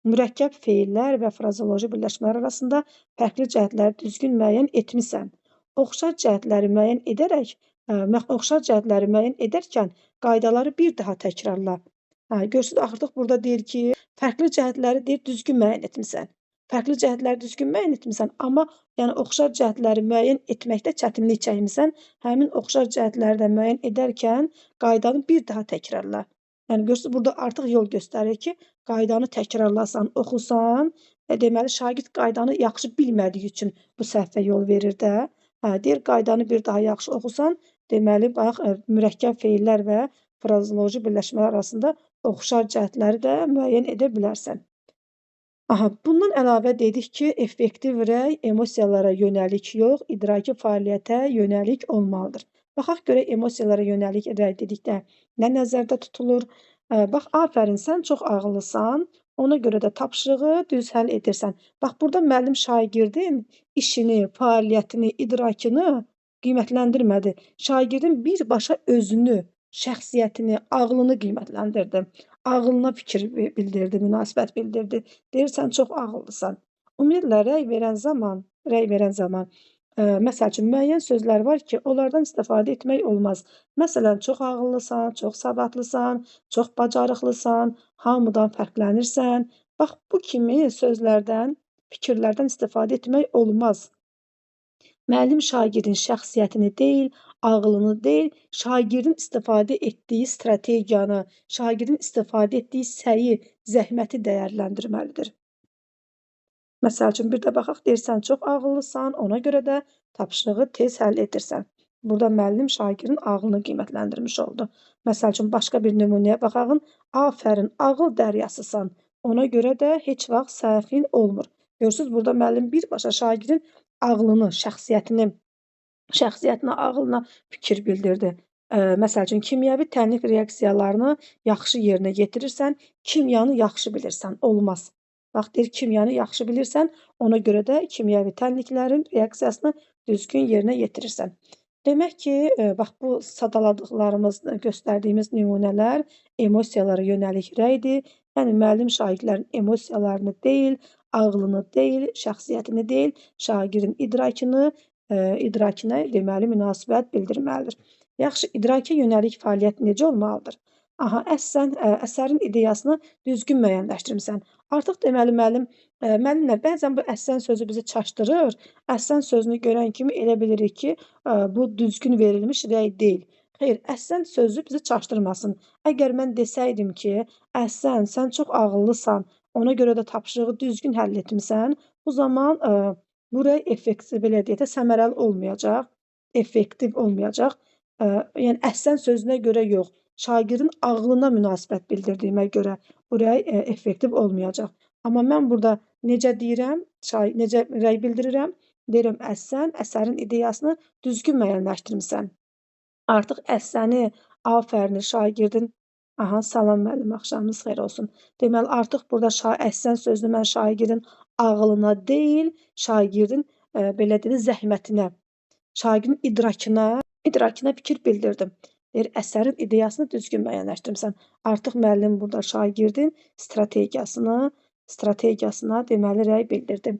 Mürəkkəb feillər və frazeoloji birləşmələr arasında fərqli cəhətləri düzgün müəyyən etmisən. Oxşar cəhətləri müəyyən edərək, oxşar cəhətləri müəyyən edərkən qaydaları bir daha təkrarla. Görürsüz, artıq burada deyir ki, fərqli cəhətləri deyir düzgün müəyyən etmisən. Fərqli cəhətləri düzgün müəyyən etmisən, amma yəni oxşar cəhətləri müəyyən etməkdə çətinlik çəkmisən. Həmin oxşar cəhətləri də müəyyən edərkən qaydanı bir daha təkrarla. Yəni görürsüz, burada artıq yol göstərir ki, qaydanı təkrarlasan, oxusan, deməli şagird qaydanı yaxşı bilmədiyi üçün bu səhvə yol verir də. Deyir qaydanı bir daha yaxşı oxusan, deməli bax, mürəkkəb feillər və frazeoloji birləşmələr arasında oxşar cəhətləri də müəyyən edə bilərsən. Bundan əlavə dedik ki, effektiv rəy emosiyalara yönəlik yox, idraki fəaliyyətə yönəlik olmalıdır. Baxaq görək emosiyalara yönəlik rəy dedikdə nə nəzərdə tutulur? Bax, afərin, sən çox ağıllısan, ona görə də tapşırığı düz həll edirsən. Bax, burada müəllim şagirdin işini, fəaliyyətini, idrakını qiymətləndirmədi. Şagirdin birbaşa özünü, şəxsiyyətini, ağlını qiymətləndirdi. Ağlına fikir bildirdi, münasibət bildirdi. Deyir, sən çox ağıllısan. Ümumiyyətlə, rəy verən zaman, məsəl üçün, müəyyən sözlər var ki, onlardan istifadə etmək olmaz. Məsələn, çox ağıllısan, çox savadlısan, çox bacarıqlısan, hamıdan fərqlənirsən. Bax, bu kimi sözlərdən, fikirlərdən istifadə etmək olmaz. Müəllim şagirdin şəxsiyyətini deyil, ağlını deyil, şagirdin istifadə etdiyi strategiyanı, şagirdin istifadə etdiyi səyi, zəhməti dəyərləndirməlidir. Məsəl üçün, bir də baxaq, deyir, sən çox ağıllısan, ona görə də tapşırığı tez həll edirsən. Burada müəllim şagirdin ağlını qiymətləndirmiş oldu. Məsəl üçün, başqa bir nümunəyə baxağın, afərin, ağıl dəryasısan, ona görə də heç vaxt səhvin olmur. Görürsüz, burada müəllim birbaşa şagirdin ağlını, şəxsiyyətinə, ağlına fikir bildirdi. Məsəl üçün, kimyəvi tənlik reaksiyalarını yaxşı yerinə yetirirsən, kimyanı yaxşı bilirsən, olmaz. Bax, deyir, kimyanı yaxşı bilirsən, ona görə də kimyəvi tənliklərin reaksiyasını düzgün yerinə yetirirsən. Demək ki, bax, bu sadaladıqlarımız, göstərdiyimiz nümunələr emosiyalara yönəlik rəydir. Yəni, müəllim şagirdlərin emosiyalarını deyil, ağlını deyil, şəxsiyyətini deyil, şagirdin idrakinə deməli münasibət bildirməlidir. Yaxşı, idraka yönəlik fəaliyyət necə olmalıdır? Sən əsərin ideyasını düzgün müəyyənləşdirmisən. Artıq deməli müəllimlər, bəzən bu əhsən sözü bizi çaşdırır. Əhsən sözünü görən kimi elə bilirik ki, bu düzgün verilmiş rəy deyil. Xeyr, əhsən sözü bizi çaşdırmasın. Əgər mən desəydim ki, əhsən, sən çox ağıllısan, ona görə də tapşırığı düzgün həll etmisən, bu zaman bu rəy effektiv, belə deyək də, səmərəli olmayacaq, effektiv olmayacaq. Yəni, əhsən sözünə görə yox, şagirdin ağlına münasibət bildirdiyimə görə bu rəy effektiv olmayacaq. Amma mən burada necə deyirəm, necə rəy bildirirəm? Deyirəm, əhsən, əsərin ideyasını düzgün müəyyənləşdirmisən. Artıq əhsəni, afərini şagirdin salam müəllim, axşamınız xeyir olsun. Deməli, artıq burada əhsən sözünü mən şagirdin ağlına deyil, şagirdin, belə deyək, zəhmətinə, şagirdin idrakına fikir bildirdim. Deyir, əsərin ideyasını düzgün müəyyənləşdirmisən. Artıq müəllim burada şagirdin strategiyasına deməli rəy bildirdi.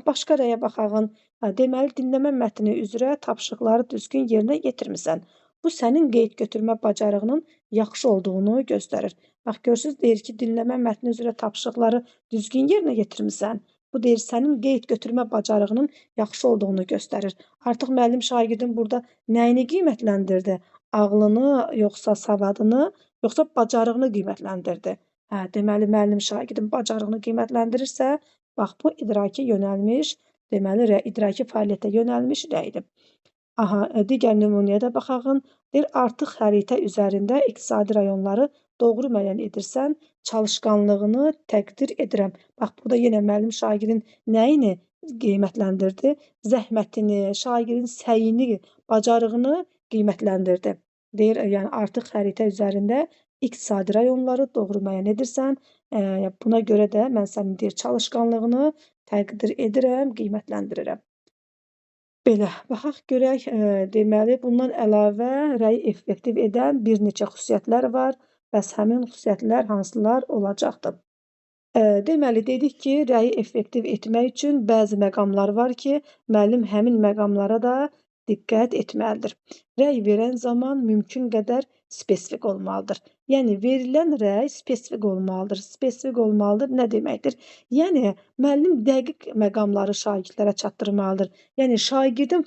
Başqa rəyə baxağın. Deməli, dinləmə mətni üzrə tapşırıqları düzgün yerinə yetirmisən. Bu sənin qeyd götürmə bacarığının yaxşı olduğunu göstərir. Bax, görürsüz, deyir ki, dinləmə mətni üzrə tapşırıqları düzgün yerinə yetirmisən. Bu deyir, sənin qeyd götürmə bacarığının yaxşı olduğunu göstərir. Artıq müəllim şagirdin burada nəyini qiymətləndirdi? Ağlını, yoxsa savadını, yoxsa bacarığını qiymətləndirdi. Deməli, müəllim şagirdin bacarığını qiymətləndirirsə, bax, bu idraki yönəlmiş, deməli, idraki fəaliyyətə yönəlmiş rəydir. Digər nümunəyə də baxağın. Deyir, artıq xəritə üzərində iqtisadi rayonları doğru müəyyən edirsən, çalışqanlığını təqdir edirəm. Bax, burada yenə müəllim şagirdin nəyini qiymətləndirdi? Zəhmətini, şagirdin səyini, bacarığını qiymətləndirdi. Deyir, yəni artıq xəritə üzərində iqtisadi rayonları doğru müəyyən edirsən, buna görə də mən sənin deyir, çalışqanlığını təqdir edirəm, qiymətləndirirəm. Belə, baxaq görək, deməli, bundan əlavə rəyi effektiv edən bir neçə xüsusiyyətlər var. Bəs həmin xüsusiyyətlər hansılar olacaqdır? Deməli, dedik ki, rəyi effektiv etmək üçün bəzi məqamlar var ki, müəllim həmin məqamlara da diqqət etməlidir. Rəy verən zaman mümkün qədər spesifik olmalıdır. Yəni, verilən rəy spesifik olmalıdır. Spesifik olmalıdır nə deməkdir? Yəni, müəllim dəqiq məqamları şagirdlərə çatdırmalıdır. Yəni, şagirdin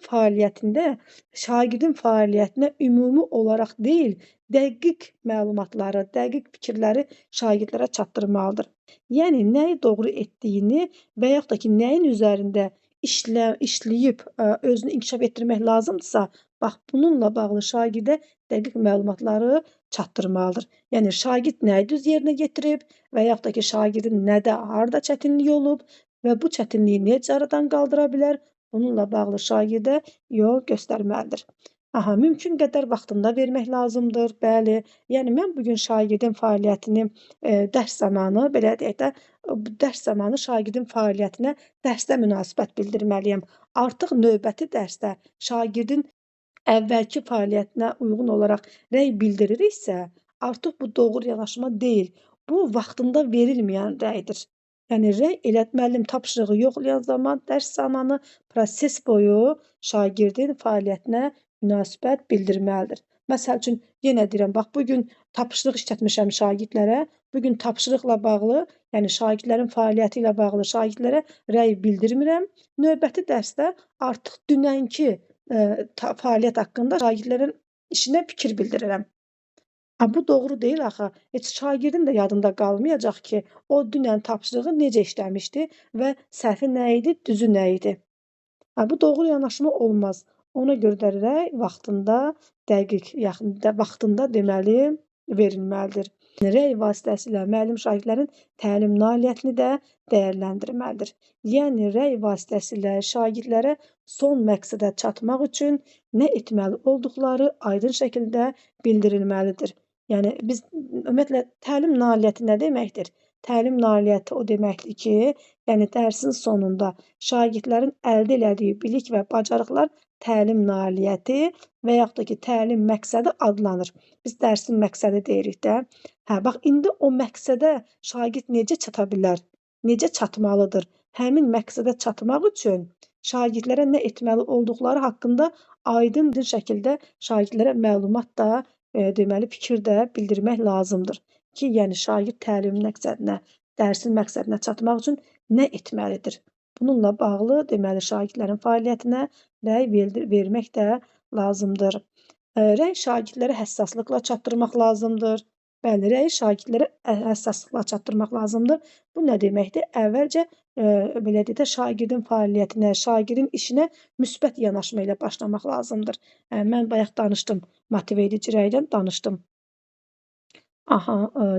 fəaliyyətinə ümumi olaraq deyil, dəqiq məlumatları, dəqiq fikirləri şagirdlərə çatdırmalıdır. Yəni nəyi doğru etdiyini və yaxud da ki, nəyin üzərində işləyib, özünü inkişaf etdirmək lazımdırsa, bax bununla bağlı şagirdə dəqiq məlumatları çatdırmalıdır. Yəni şagird nəyi düz yerinə yetirib və yaxud da ki, şagirdin nədə, harda çətinlik olub və bu çətinliyi necə aradan qaldıra bilər, bununla bağlı şagirdə yol göstərməlidir. Aha, mümkün qədər vaxtında vermək lazımdır. Bəli, yəni mən bu gün şagirdin fəaliyyətini dərs zamanı, belə deyək də, dərs zamanı şagirdin fəaliyyətinə dərsdə münasibət bildirməliyəm. Artıq növbəti dərsdə şagirdin əvvəlki fəaliyyətinə uyğun olaraq rəy bildiririksə, artıq bu doğru yanaşma deyil. Bu vaxtında verilməyən rəydir. Yəni rəy elə müəllim tapşırığı yoxlayan zaman, dərs zamanı, proses boyu şagirdin fəaliyyətinə münasibət bildirməlidir. Məsəl üçün, yenə deyirəm, bax bu gün tapşırıq işlətmişəm şagirdlərə. Bu gün tapşırıqla bağlı, yəni şagirdlərin fəaliyyəti ilə bağlı şagirdlərə rəy bildirmirəm. Növbəti dərsdə artıq dünənki fəaliyyət haqqında şagirdlərin işinə fikir bildirirəm. Bu doğru deyil axı. Heç şagirdin də yadında qalmayacaq ki, o dünən tapşırığı necə işləmişdi və səhvi nə idi, düzü nə idi. Bu doğru yanaşma olmaz. Ona görə də rəy vaxtında, dəqiq, vaxtında deməli verilməlidir. Rəy vasitəsilə müəllim şagirdlərin təlim nailiyyətini də dəyərləndirməlidir. Yəni rəy vasitəsilə şagirdlərə son məqsədə çatmaq üçün nə etməli olduqları aydın şəkildə bildirilməlidir. Yəni biz ümumiyyətlə təlim nailiyyəti nə deməkdir? Təlim nailiyyəti o deməkdir ki, yəni dərsin sonunda şagirdlərin əldə elədiyi bilik və bacarıqlar təlim nailiyyəti və yaxud da ki, təlim məqsədi adlanır. Biz dərsin məqsədi deyirik də. Bax indi o məqsədə şagird necə çata bilər? Necə çatmalıdır? Həmin məqsədə çatmaq üçün şagirdlərə nə etməli olduqları haqqında aydın şəkildə şagirdlərə məlumat da, deməli fikir də bildirmək lazımdır ki, yəni şagird təlim məqsədinə, dərsin məqsədinə çatmaq üçün nə etməlidir? Bununla bağlı deməli şagirdlərin fəaliyyətinə rəy vermək də lazımdır. Rəy şagirdlərə həssaslıqla çatdırmaq lazımdır. Bəli, rəyi şagirdlərə həssaslıqla çatdırmaq lazımdır. Bu nə deməkdir? Əvvəlcə belə deyək də, şagirdin fəaliyyətinə, şagirdin işinə müsbət yanaşma ilə başlamaq lazımdır. Mən bayaq danışdım, motive edici rəydən danışdım.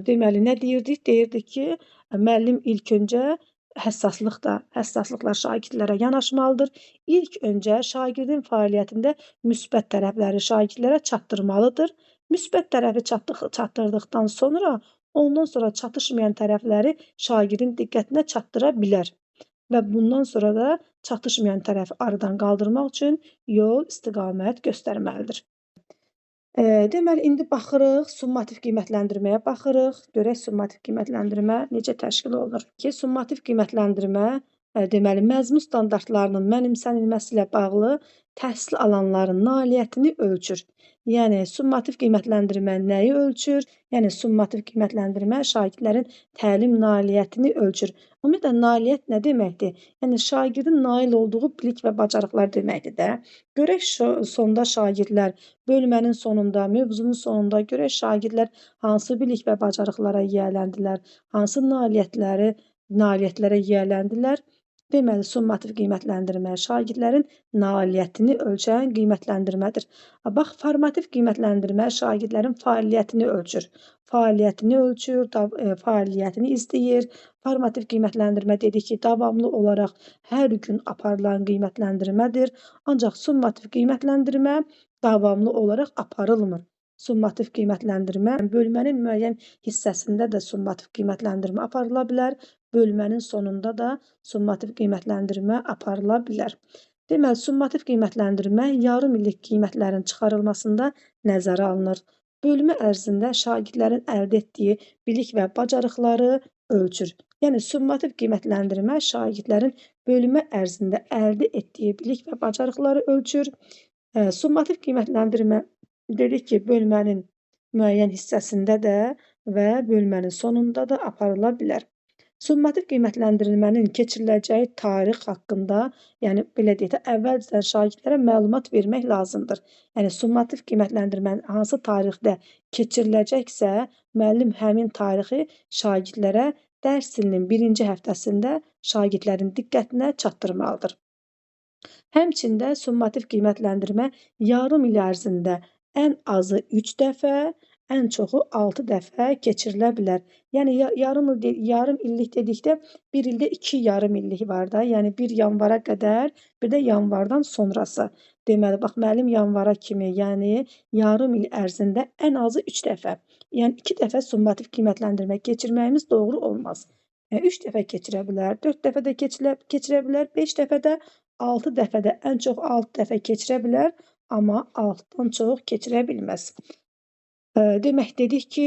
Deməli nə deyirdik? Deyirdik ki, müəllim ilk öncə həssaslıqla şagirdlərə yanaşmalıdır. İlk öncə şagirdin fəaliyyətində müsbət tərəfləri şagirdlərə çatdırmalıdır. Müsbət tərəfi çatdırdıqdan sonra, ondan sonra çatışmayan tərəfləri şagirdin diqqətinə çatdıra bilər və bundan sonra da çatışmayan tərəfi aradan qaldırmaq üçün yol, istiqamət göstərməlidir. Deməli, indi baxırıq, summativ qiymətləndirməyə baxırıq. Görək summativ qiymətləndirmə necə təşkil olunur. Summativ qiymətləndirmə deməli, məzmun standartlarının mənimsənilməsi ilə bağlı təhsil alanların nailiyyətini ölçür. Yəni, summativ qiymətləndirmə nəyi ölçür? Yəni, summativ qiymətləndirmə şagirdlərin təlim nailiyyətini ölçür. Ümumiyyətlə, nailiyyət nə deməkdir? Yəni, şagirdin nail olduğu bilik və bacarıqlar deməkdir də. Görək sonda şagirdlər bölmənin sonunda, mövzunun sonunda görək şagirdlər hansı bilik və bacarıqlara yiyələndilər, hansı nailiyyətlərə yiyələndilər. Deməli, summativ qiymətləndirmə şagirdlərin nailiyyətini ölçən qiymətləndirmədir. Bax, formativ qiymətləndirmə şagirdlərin fəaliyyətini ölçür. Fəaliyyətini ölçür, fəaliyyətini izləyir. Formativ qiymətləndirmə dedik ki, davamlı olaraq hər gün aparılan qiymətləndirmədir. Ancaq summativ qiymətləndirmə davamlı olaraq aparılmır. Summativ qiymətləndirmə bölmənin müəyyən hissəsində də summativ qiymətləndirmə aparıla bilər. Bölmənin sonunda da summativ qiymətləndirmə aparıla bilər. Deməli, summativ qiymətləndirmə yarım illik qiymətlərin çıxarılmasında nəzərə alınır. Bölmə ərzində şagirdlərin əldə etdiyi bilik və bacarıqları ölçür. Yəni summativ qiymətləndirmə şagirdlərin bölmə ərzində əldə etdiyi bilik və bacarıqları ölçür. Summativ qiymətləndirmə dedik ki, bölmənin müəyyən hissəsində də və bölmənin sonunda da aparıla bilər. Summativ qiymətləndirilmənin keçiriləcəyi tarix haqqında, yəni belə deyək də, əvvəlcədən şagirdlərə məlumat vermək lazımdır. Yəni summativ qiymətləndirmənin hansı tarixdə keçiriləcəksə, müəllim həmin tarixi şagirdlərə dərs ilinin 1-ci həftəsində şagirdlərin diqqətinə çatdırmalıdır. Həmçində summativ qiymətləndirmə yarım il ərzində ən azı 3 dəfə, ən çoxu 6 dəfə keçirilə bilər. Yəni yarım illik dedikdə bir ildə 2 yarım illik var da, yəni 1 yanvara qədər, bir də yanvardan sonrası. Deməli, bax müəllim yanvara kimi, yəni yarım il ərzində ən azı 3 dəfə, yəni 2 dəfə summativ qiymətləndirmə keçirməyimiz doğru olmaz. 3 dəfə keçirə bilər, 4 dəfə də keçirə bilər, 5 dəfə də, 6 dəfə də, ən çox 6 dəfə keçirə bilər, amma 6-dan çox keçirə bilməz. Demək dedik ki,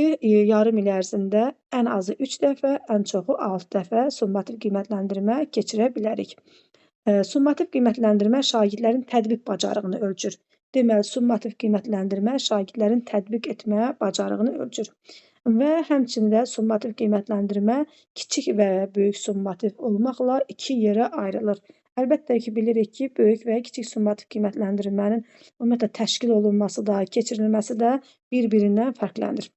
yarım il ərzində ən azı 3 dəfə, ən çoxu 6 dəfə summativ qiymətləndirmə keçirə bilərik. Summativ qiymətləndirmə şagirdlərin tətbiq bacarığını ölçür. Deməli, summativ qiymətləndirmə şagirdlərin tətbiq etmə bacarığını ölçür. Və həmçində summativ qiymətləndirmə kiçik və böyük summativ olmaqla 2 yerə ayrılır. Əlbəttə ki, bilirik ki, böyük və kiçik summativ qiymətləndirmənin ümumiyyətlə təşkil olunması da, keçirilməsi də bir-birindən fərqlənir.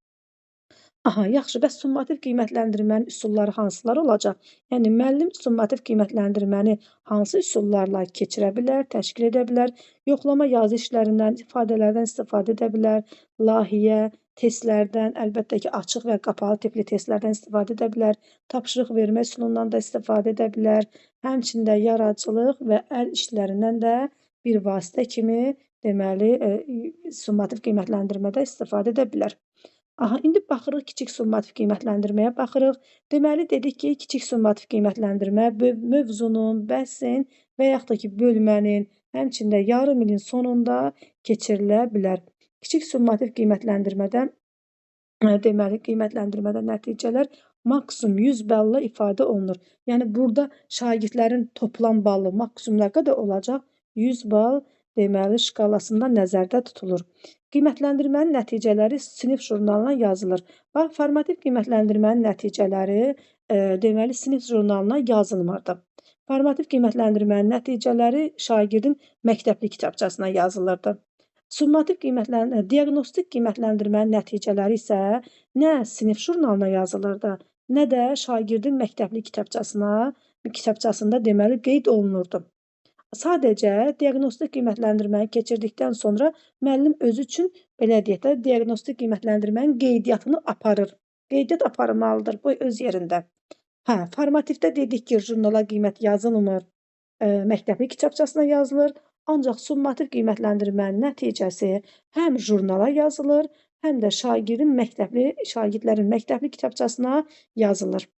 Yaxşı, bəs summativ qiymətləndirmənin üsulları hansılar olacaq? Yəni müəllim summativ qiymətləndirməni hansı üsullarla keçirə bilər, təşkil edə bilər? Yoxlama yazı işlərindən, ifadələrdən istifadə edə bilər, layihə, testlərdən, əlbəttə ki, açıq və qapalı tipli testlərdən istifadə edə bilər, tapşırıq vermə üsulundan da istifadə edə bilər, həmçində yaradıcılıq və əl işlərindən də bir vasitə kimi, deməli, summativ qiymətləndirmədə istifadə edə bilər. İndi baxırıq kiçik summativ qiymətləndirməyə baxırıq. Deməli, dedik ki, kiçik summativ qiymətləndirmə mövzunun, bəhsin və yaxud da ki, bölmənin, həmçində yarım ilin sonunda keçirilə bilər. Kiçik summativ qiymətləndirmədə, deməli, qiymətləndirmədə nəticələr maksimum 100 balla ifadə olunur. Yəni, burada şagirdlərin toplam balı maksimum nə qədər olacaq? 100 bal, deməli, şkalasında nəzərdə tutulur. Qiymətləndirmənin nəticələri sinif jurnalına yazılır. Bax, formativ qiymətləndirmənin nəticələri, deməli, sinif jurnalına yazılmırdı. Formativ qiymətləndirmənin nəticələri şagirdin məktəbli kitabçasına yazılırdı. Diaqnostik qiymətləndirmənin nəticələri isə nə sinif jurnalına yazılırdı, nə də şagirdin məktəbli kitabçasında deməli qeyd olunurdu. Sadəcə diaqnostik qiymətləndirməni keçirdikdən sonra müəllim özü üçün, belə deyək də, diaqnostik qiymətləndirmənin qeydiyyatını aparır. Qeydiyyat aparılmalıdır, bu öz yerində. Formativdə dedik ki, jurnala qiymət yazılmır, məktəbli kitabçasına yazılır, ancaq summativ qiymətləndirmənin nəticəsi həm jurnala yazılır, həm də şagirdlərin məktəbli kitabçasına yazılır.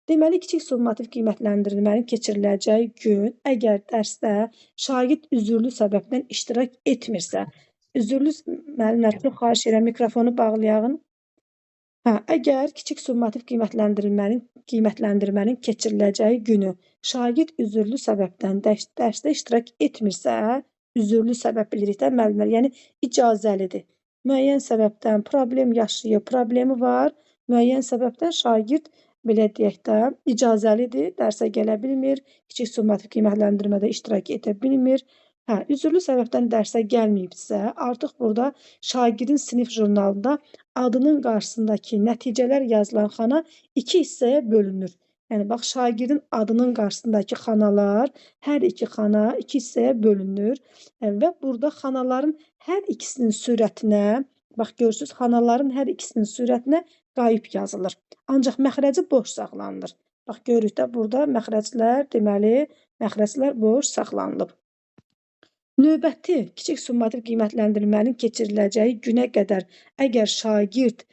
Deməli, kiçik summativ qiymətləndirmənin keçiriləcəyi gün, əgər dərsdə şagird üzürlü səbəbdən iştirak etmirsə, müəllimlər, çox xahiş edirəm, mikrofonu bağlayağın. Əgər kiçik summativ qiymətləndirmənin keçiriləcəyi günü şagird üzürlü səbəbdən dərsdə iştirak etmirsə, üzürlü səbəb bilirik də müəllimlər, yəni icazəlidir. Müəyyən səbəbdən problem yaşayıb, problemi var, müəyyən səbəbdən şagird, belə deyək də, icazəlidir, dərsə gələ bilmir, kiçik summativ qiymətləndirmədə iştirak edə bilmir. Üzürlü səbəbdən dərsə gəlməyibsə, artıq burada şagirdin sinif jurnalında adının qarşısındakı nəticələr yazılan xana 2 hissəyə bölünür. Yəni, bax, şagirdin adının qarşısındakı xanalar, hər 2 xana 2 hissəyə bölünür və burada xanaların hər ikisinin sürətinə, bax, görürsünüz, xanaların hər ikisinin sürətinə qayıb yazılır. Ancaq məxrəci boş saxlanılır. Bax, görürük də, burada məxrəclər, deməli, məxrəclər boş saxlanılıb. Növbəti kiçik summativ qiymətləndirmənin keçiriləcəyi günə qədər əgər şagird,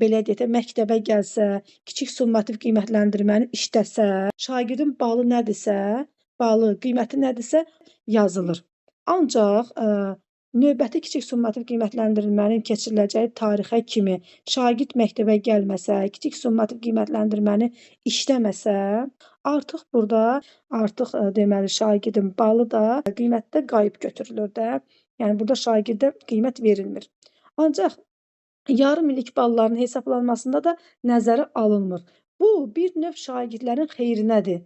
belə deyək də, məktəbə gəlsə, kiçik summativ qiymətləndirməni işləsə, şagirdin balı nədirsə, qiyməti nədirsə yazılır. Ancaq Növbəti kiçik summativ qiymətləndirmənin keçiriləcəyi tarixə kimi şagird məktəbə gəlməsə, kiçik summativ qiymətləndirməni işləməsə, artıq deməli şagirdin balı da qiymətdə qayıb götürülür də. Yəni burada şagirdə qiymət verilmir. Ancaq yarım illik balların hesablanmasında da nəzərə alınmır. Bu bir növ şagirdlərin xeyrinədir.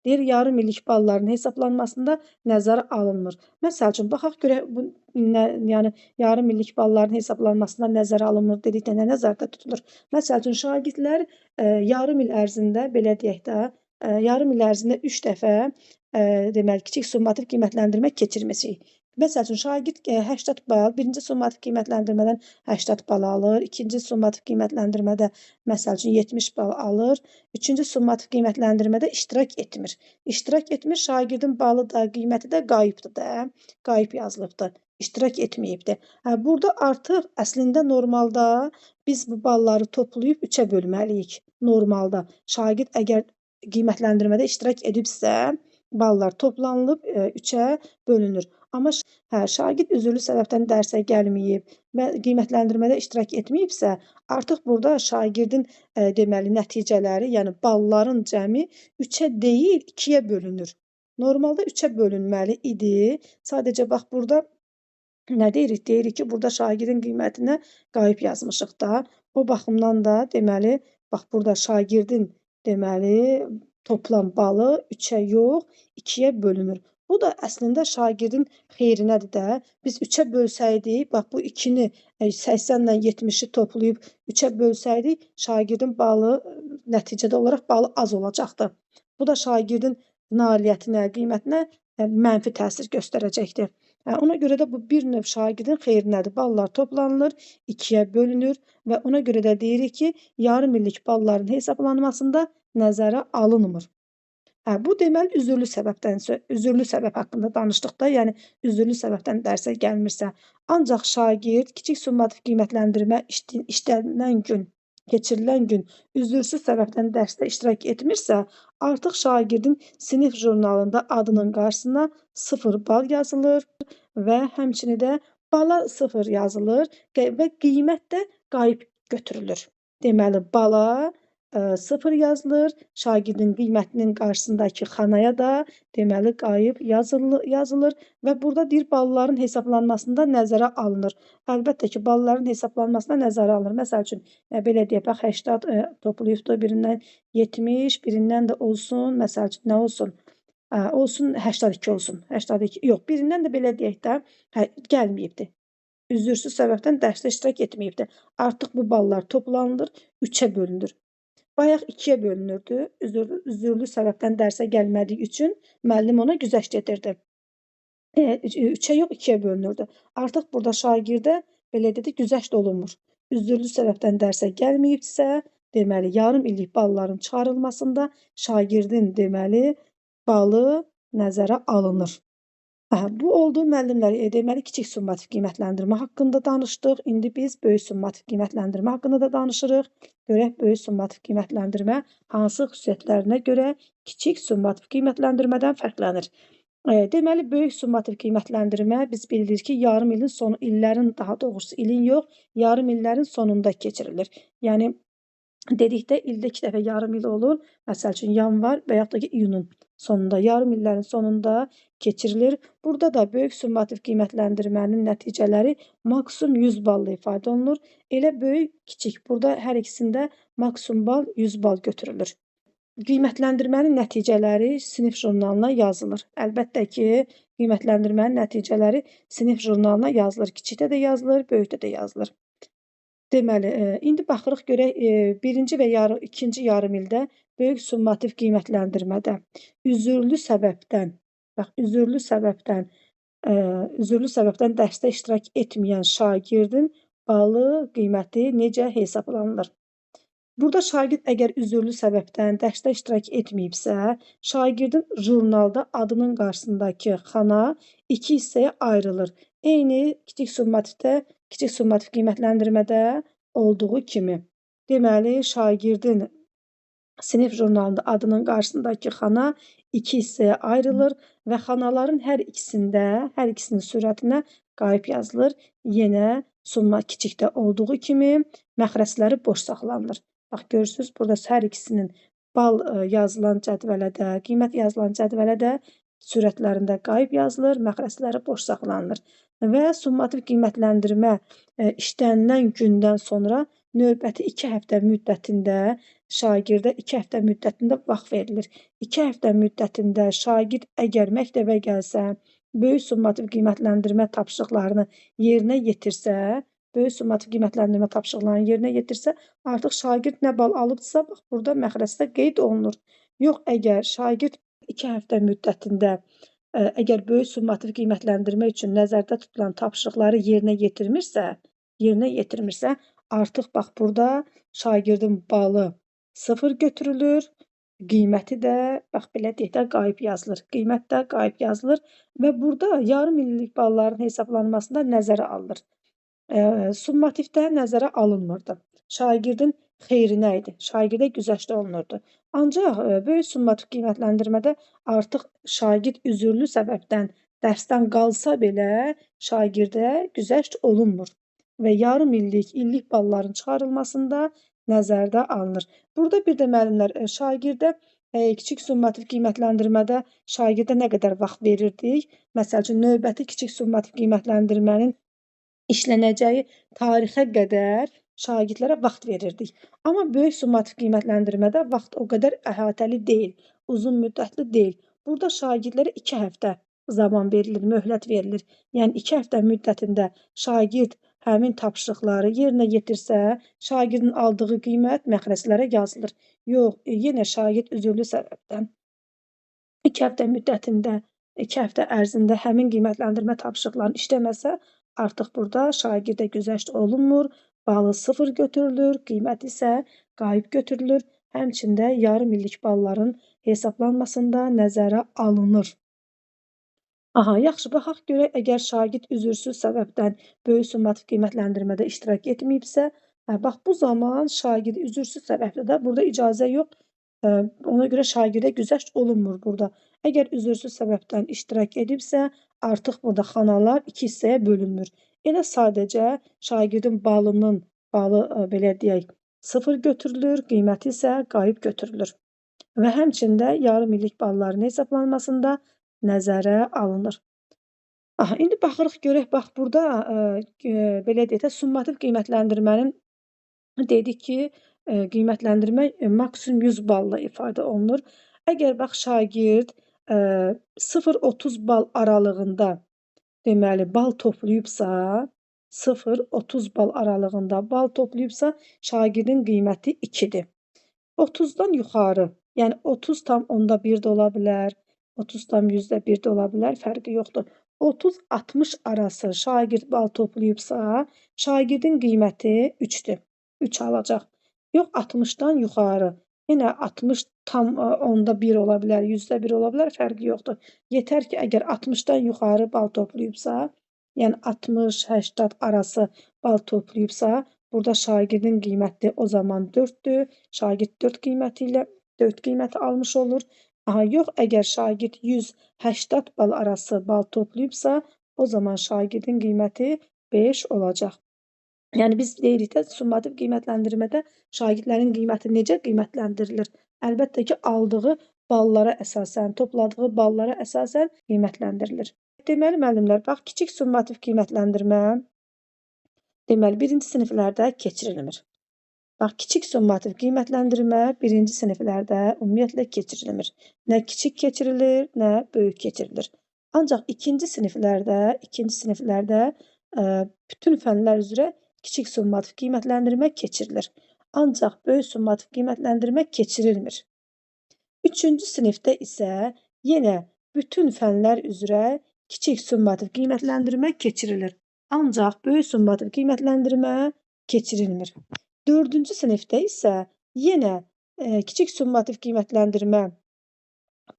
Deyir, yarım illik balların hesablanmasında nəzərə alınmır. Məsəl üçün, baxaq görək bu yəni yarım illik balların hesablanmasında nəzərə alınmır dedikdə nə nəzərdə tutulur? Məsəl üçün, şagirdlər yarım il ərzində, belə deyək də, yarım il ərzində 3 dəfə deməli kiçik summativ qiymətləndirmə keçirməsik. Məsəl üçün, şagird 80 bal, birinci summativ qiymətləndirmədən 80 bal alır, ikinci summativ qiymətləndirmədə məsəl üçün 70 bal alır, üçüncü summativ qiymətləndirmədə iştirak etmir. İştirak etmir, şagirdin balı da, qiyməti də qayıbdır da, qayıb yazılıbdır, iştirak etməyibdir. Burada artıq əslində normalda biz bu balları toplayıb 3-ə bölməliyik, normalda. Şagird əgər qiymətləndirmədə iştirak edibsə, ballar toplanılıb 3-ə bölünür. Amma şagird üzrlü səbəbdən dərsə gəlməyib və qiymətləndirmədə iştirak etməyibsə, artıq burada şagirdin deməli nəticələri, yəni balların cəmi 3-ə deyil, 2-yə bölünür. Normalda 3-ə bölünməli idi. Sadəcə bax burada nə deyirik? Deyirik ki, burada şagirdin qiymətinə qayıb yazmışıq da. O baxımdan da deməli, bax burada şagirdin deməli toplam balı 3-ə yox, 2-yə bölünür. Bu da əslində şagirdin xeyrinədir də. Biz 3-ə bölsəydik, bax bu 2-ni 80 ilə 70-i toplayıb 3-ə bölsəydik, şagirdin balı nəticədə olaraq balı az olacaqdı. Bu da şagirdin nailiyyətinə, qiymətinə mənfi təsir göstərəcəkdir. Ona görə də bu bir növ şagirdin xeyrinədir. Ballar toplanılır, 2-yə bölünür və ona görə də deyirik ki, yarım illik balların hesablanmasında nəzərə alınmır. Bu deməli üzrlü səbəb haqqında danışdıq da, yəni üzrlü səbəbdən dərsə gəlmirsə. Ancaq şagird kiçik summativ qiymətləndirmə işlənilən gün, keçirilən gün üzürsüz səbəbdən dərsdə iştirak etmirsə, artıq şagirdin sinif jurnalında adının qarşısına 0 bal yazılır və həmçinin də bala 0 yazılır və qiymət də qayıb götürülür. Deməli, bala 0 yazılır, şagirdin qiymətinin qarşısındakı xanaya da deməli qayıb yazılır və burada deyir balların hesablanmasında nəzərə alınır. Əlbəttə ki, balların hesablanmasına nəzərə alınır. Məsəl üçün, belə deyək, bax 80 toplayıbdır, birindən 70, birindən də olsun, məsəl üçün, nə olsun? Olsun 82 olsun. 82, yox, birindən də belə deyək də, gəlməyibdir. Üzürsüz səbəbdən dərsdə iştirak etməyibdir. Artıq bu ballar toplanılır, 3-ə bölünür. Bayaq 2-yə bölünürdü. Üzürlü səbəbdən dərsə gəlmədiyi üçün müəllim ona güzəşt edirdi. 3-ə yox, 2-yə bölünürdü. Artıq burada şagirdə belə dedi, güzəşt olunmur. Üzürlü səbəbdən dərsə gəlməyibsə, deməli yarım illik balların çıxarılmasında şagirdin deməli balı nəzərə alınır. Bu oldu müəllimlər. Deməli kiçik summativ qiymətləndirmə haqqında danışdıq. İndi biz böyük summativ qiymətləndirmə haqqında da danışırıq. Görək böyük summativ qiymətləndirmə hansı xüsusiyyətlərinə görə kiçik summativ qiymətləndirmədən fərqlənir? Deməli böyük summativ qiymətləndirmə biz bilirik ki, yarım ilin sonu, daha doğrusu ilin yox, yarım illərin sonunda keçirilir. Yəni dedikdə ildə 2 dəfə yarım il olur. Məsəl üçün yanvar və yaxud da ki, iyunun sonunda, yarım illərin sonunda keçirilir. Burada da böyük summativ qiymətləndirmənin nəticələri maksimum 100 balla ifadə olunur. Elə böyük, kiçik. Burada hər ikisində maksimum bal 100 bal götürülür. Qiymətləndirmənin nəticələri sinif jurnalına yazılır. Əlbəttə ki, qiymətləndirmənin nəticələri sinif jurnalına yazılır. Kiçikdə də yazılır, böyükdə də yazılır. Deməli, indi baxırıq görək, birinci və ikinci yarım ildə böyük summativ qiymətləndirmədə üzürlü səbəbdən dərsdə iştirak etməyən şagirdin balı, qiyməti necə hesablanılır? Burada şagird əgər üzürlü səbəbdən dərsdə iştirak etməyibsə, şagirdin jurnalda adının qarşısındakı xana 2 hissəyə ayrılır. Eyni kiçik summativ qiymətləndirmədə olduğu kimi. Deməli, şagirdin sinif jurnalında adının qarşısındakı xana 2 hissəyə ayrılır və xanaların hər ikisinin sürətinə qayıb yazılır. Yenə summa kiçikdə olduğu kimi məxrəcləri boş saxlanılır. Bax, görürsünüz, burada hər ikisinin bal yazılan cədvələ də, qiymət yazılan cədvələ də sürətlərində qayıb yazılır, məxrəcləri boş saxlanılır. Və summativ qiymətləndirmə işlənilən gündən sonra növbəti 2 həftə müddətində şagirdə 2 həftə müddətində vaxt verilir. 2 həftə müddətində şagird əgər məktəbə gəlsə, böyük summativ qiymətləndirmə tapşırıqlarını yerinə yetirsə, böyük summativ qiymətləndirmə tapşırıqlarını yerinə yetirsə, artıq şagird nə bal alıbsa, bax, burada məxrəcdə qeyd olunur. Yox, əgər şagird 2 həftə müddətində əgər böyük summativ qiymətləndirmə üçün nəzərdə tutulan tapşırıqları yerinə yetirmirsə, artıq bax, burada şagirdin balı 0 götürülür, qiyməti də, bax, belə deyək də, qayıb yazılır. Qiymət də qayıb yazılır və burada yarım illik balların hesablanmasında nəzərə alınır. Summativdə nəzərə alınmırdı. Şagirdin xeyrinə idi, şagirdə güzəşt olunurdu. Ancaq böyük summativ qiymətləndirmədə artıq şagird üzürlü səbəbdən dərsdən qalsa belə şagirdə güzəşt olunmur və yarım illik, illik balların çıxarılmasında nəzərdə alınır. Burada bir də müəllimlər şagirdə kiçik summativ qiymətləndirmədə şagirdə nə qədər vaxt verirdik? Məsəl üçün, növbəti kiçik summativ qiymətləndirmənin işlənəcəyi tarixə qədər şagirdlərə vaxt verirdik. Amma böyük summativ qiymətləndirmədə vaxt o qədər əhatəli deyil, uzun müddətli deyil. Burada şagirdlərə 2 həftə zaman verilir, möhlət verilir. Yəni 2 həftə müddətində şagird həmin tapşırıqları yerinə yetirsə, şagirdin aldığı qiymət məxrəclərə yazılır. Yox, yenə şagird üzürlü səbəbdən 2 həftə müddətində, 2 həftə ərzində həmin qiymətləndirmə tapşırıqlarını işləməsə, artıq burada şagirdə güzəşt olunmur, balı 0 götürülür, qiymət isə qayıb götürülür. Həmçində yarım illik balların hesablanmasında nəzərə alınır. Aha, yaxşı, baxaq görək, əgər şagird üzürsüz səbəbdən böyük summativ qiymətləndirmədə iştirak etməyibsə, bax, bu zaman şagird üzürsüz səbəbdə də burada icazə yox, ona görə şagirdə güzəşt olunmur burada. Əgər üzürsüz səbəbdən iştirak edibsə, artıq burada xanalar 2 hissəyə bölünmür. Elə sadəcə şagirdin balı, belə deyək, 0 götürülür, qiyməti isə qayıb götürülür. Və həmçində yarım illik balların hesablanmasında nəzərə alınır. Aha, indi baxırıq görək, bax, burada belə deyək də, summativ qiymətləndirmənin dedik ki, qiymətləndirmə maksimum 100 balla ifadə olunur. Əgər bax, şagird 0-30 bal aralığında deməli bal toplayıbsa, 0-30 bal aralığında bal toplayıbsa, şagirdin qiyməti 2-dir. 30-dan yuxarı, yəni 30,1 də ola bilər, 30,1 də ola bilər, fərqi yoxdur. 30-60 arası şagird bal toplayıbsa, şagirdin qiyməti 3-dür. 3 alacaq. Yox, 60-dan yuxarı. Yenə 60,1 ola bilər, 100% ola bilər, fərqi yoxdur. Yetər ki, əgər 60-dan yuxarı bal toplayıbsa, yəni 60-80 arası bal toplayıbsa, burada şagirdin qiyməti o zaman 4-dür. Şagird 4 qiyməti almış olur. Aha, yox, əgər şagird 180 bal arası bal toplayıbsa, o zaman şagirdin qiyməti 5 olacaq. Yəni biz deyirik də, summativ qiymətləndirmədə şagirdlərin qiyməti necə qiymətləndirilir? Əlbəttə ki, aldığı ballara əsasən, topladığı ballara əsasən qiymətləndirilir. Deməli, müəllimlər, bax, kiçik summativ qiymətləndirmə deməli, 1-ci siniflərdə keçirilmir. Bax, kiçik summativ qiymətləndirmə 1-ci siniflərdə ümumiyyətlə keçirilmir. Nə kiçik keçirilir, nə böyük keçirilir. Ancaq 2-ci siniflərdə bütün fənlər üzrə kiçik summativ qiymətləndirmə keçirilir. Ancaq böyük summativ qiymətləndirmə keçirilmir. 3-cü sinifdə isə yenə bütün fənlər üzrə kiçik summativ qiymətləndirmə keçirilir. Ancaq böyük summativ qiymətləndirmə keçirilmir. 4-cü sinifdə isə yenə kiçik summativ qiymətləndirmə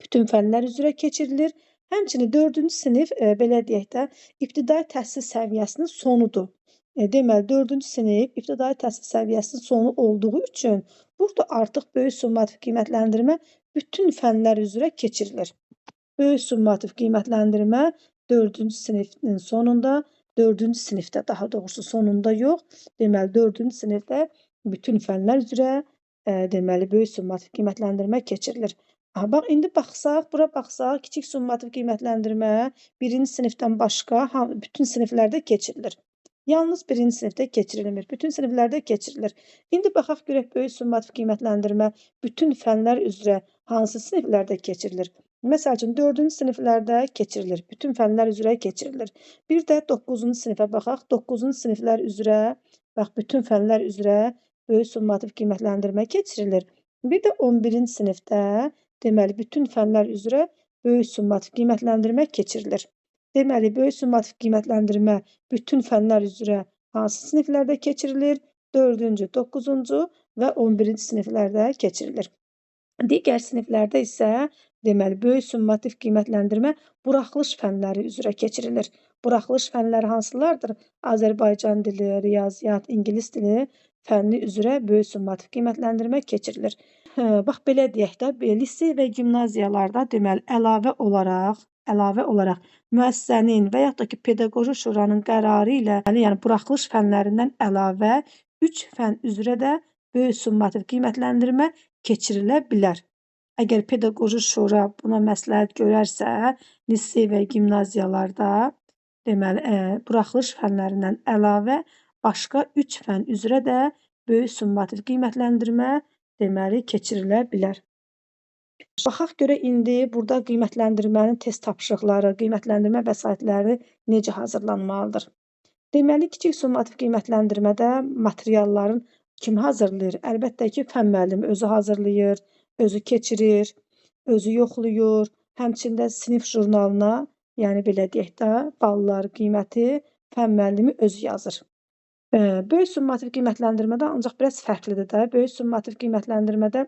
bütün fənlər üzrə keçirilir. Həmçinin 4-cü sinif, belə deyək də, ibtidai təhsil səviyyəsinin sonudur. Deməli, 4-cü sinif ibtidai təhsil səviyyəsinin sonu olduğu üçün burada artıq böyük summativ qiymətləndirmə bütün fənlər üzrə keçirilir. Böyük summativ qiymətləndirmə 4-cü sinifin sonunda 4-cü sinifdə, daha doğrusu sonunda yox, deməli 4-cü sinifdə bütün fənlər üzrə deməli böyük summativ qiymətləndirmə keçirilir. Bax, indi bura baxsaq, kiçik summativ qiymətləndirmə 1-ci sinifdən başqa bütün siniflərdə keçirilir. Yalnız 1-ci sinifdə keçirilmir, bütün siniflərdə keçirilir. İndi baxaq görək böyük summativ qiymətləndirmə bütün fənlər üzrə hansı siniflərdə keçirilir? Məsəl üçün 4-cü siniflərdə keçirilir, bütün fənlər üzrə keçirilir. Bir də 9-cu sinifə baxaq, 9-cu siniflər üzrə, bax bütün fənlər üzrə böyük summativ qiymətləndirmə keçirilir. Bir də 11-ci sinifdə, deməli bütün fənlər üzrə böyük summativ qiymətləndirmə keçirilir. Deməli, böyük summativ qiymətləndirmə bütün fənlər üzrə hansı siniflərdə keçirilir? 4-cü, 9-cu və 11-ci siniflərdə keçirilir. Digər siniflərdə isə deməli böyük summativ qiymətləndirmə buraxılış fənləri üzrə keçirilir. Buraxılış fənləri hansılardır? Azərbaycan dili, riyaziyyat, ingilis dili fənni üzrə böyük summativ qiymətləndirmə keçirilir. Bax belə deyək də, lisey və gimnaziyalarda deməli əlavə olaraq müəssisənin və yaxud da ki, pedaqoji şuranın qərarı ilə, yəni buraxılış fənlərindən əlavə 3 fən üzrə də böyük summativ qiymətləndirmə keçirilə bilər. Əgər pedaqoji şura buna məsləhət görərsə, lisey və gimnaziyalarda deməli buraxılış fənlərindən əlavə başqa 3 fən üzrə də böyük summativ qiymətləndirmə deməli keçirilə bilər. Baxaq görək indi burada qiymətləndirmənin test tapşırıqları, qiymətləndirmə vəsaitləri necə hazırlanmalıdır? Deməli, kiçik summativ qiymətləndirmədə materialların kim hazırlayır? Əlbəttə ki, fən müəllimi özü hazırlayır, özü keçirir, özü yoxlayır. Həmçində sinif jurnalına, yəni belə deyək də, ballar, qiyməti fən müəllimi özü yazır. Böyük summativ qiymətləndirmədə ancaq biraz fərqlidir də. Böyük summativ qiymətləndirmədə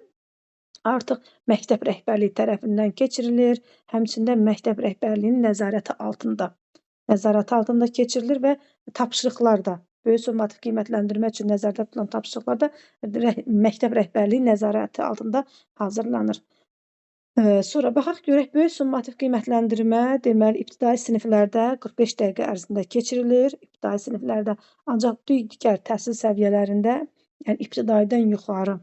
artıq məktəb rəhbərliyi tərəfindən keçirilir, həmçində məktəb rəhbərliyinin nəzarəti altında keçirilir və tapşırıqlar da, böyük summativ qiymətləndirmə üçün nəzərdə tutulan tapşırıqlar da məktəb rəhbərliyi nəzarəti altında hazırlanır. Sonra baxaq görək, böyük summativ qiymətləndirmə deməli ibtidai siniflərdə 45 dəqiqə ərzində keçirilir, ibtidai siniflərdə, ancaq digər təhsil səviyyələrində, yəni ibtidaidən yuxarı,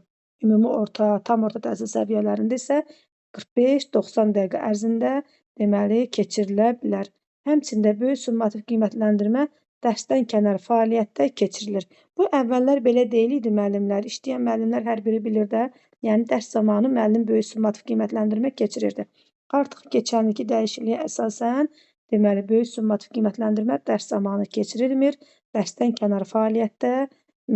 ümumi orta, tam orta təhsil səviyyələrində isə 45-90 dəqiqə ərzində deməli keçirilə bilər. Həmçində böyük summativ qiymətləndirmə dərsdən kənar fəaliyyətdə keçirilir. Bu əvvəllər belə deyil idi müəllimlər, işləyən müəllimlər hər biri bilir də, yəni dərs zamanı müəllim böyük summativ qiymətləndirmə keçirirdi. Artıq keçən ilki dəyişikliyə əsasən, deməli böyük summativ qiymətləndirmə dərs zamanı keçirilmir, dərsdən kənar fəaliyyətdə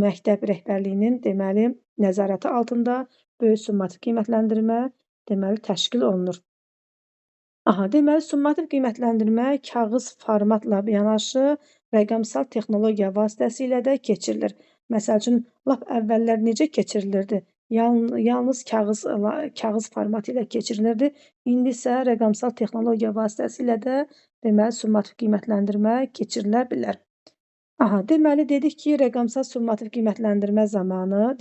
məktəb rəhbərliyinin deməli nəzarəti altında böyük summativ qiymətləndirmə deməli təşkil olunur. Deməli summativ qiymətləndirmə kağız formatla yanaşı rəqəmsal texnologiya vasitəsilə də keçirilir. Məsəl üçün, lap əvvəllər necə keçirilirdi? Yalnız kağız formatı ilə keçirilirdi. İndi isə rəqəmsal texnologiya vasitəsilə də deməli summativ qiymətləndirmə keçirilə bilər. Deməli dedik ki, rəqəmsal summativ qiymətləndirmə zamanı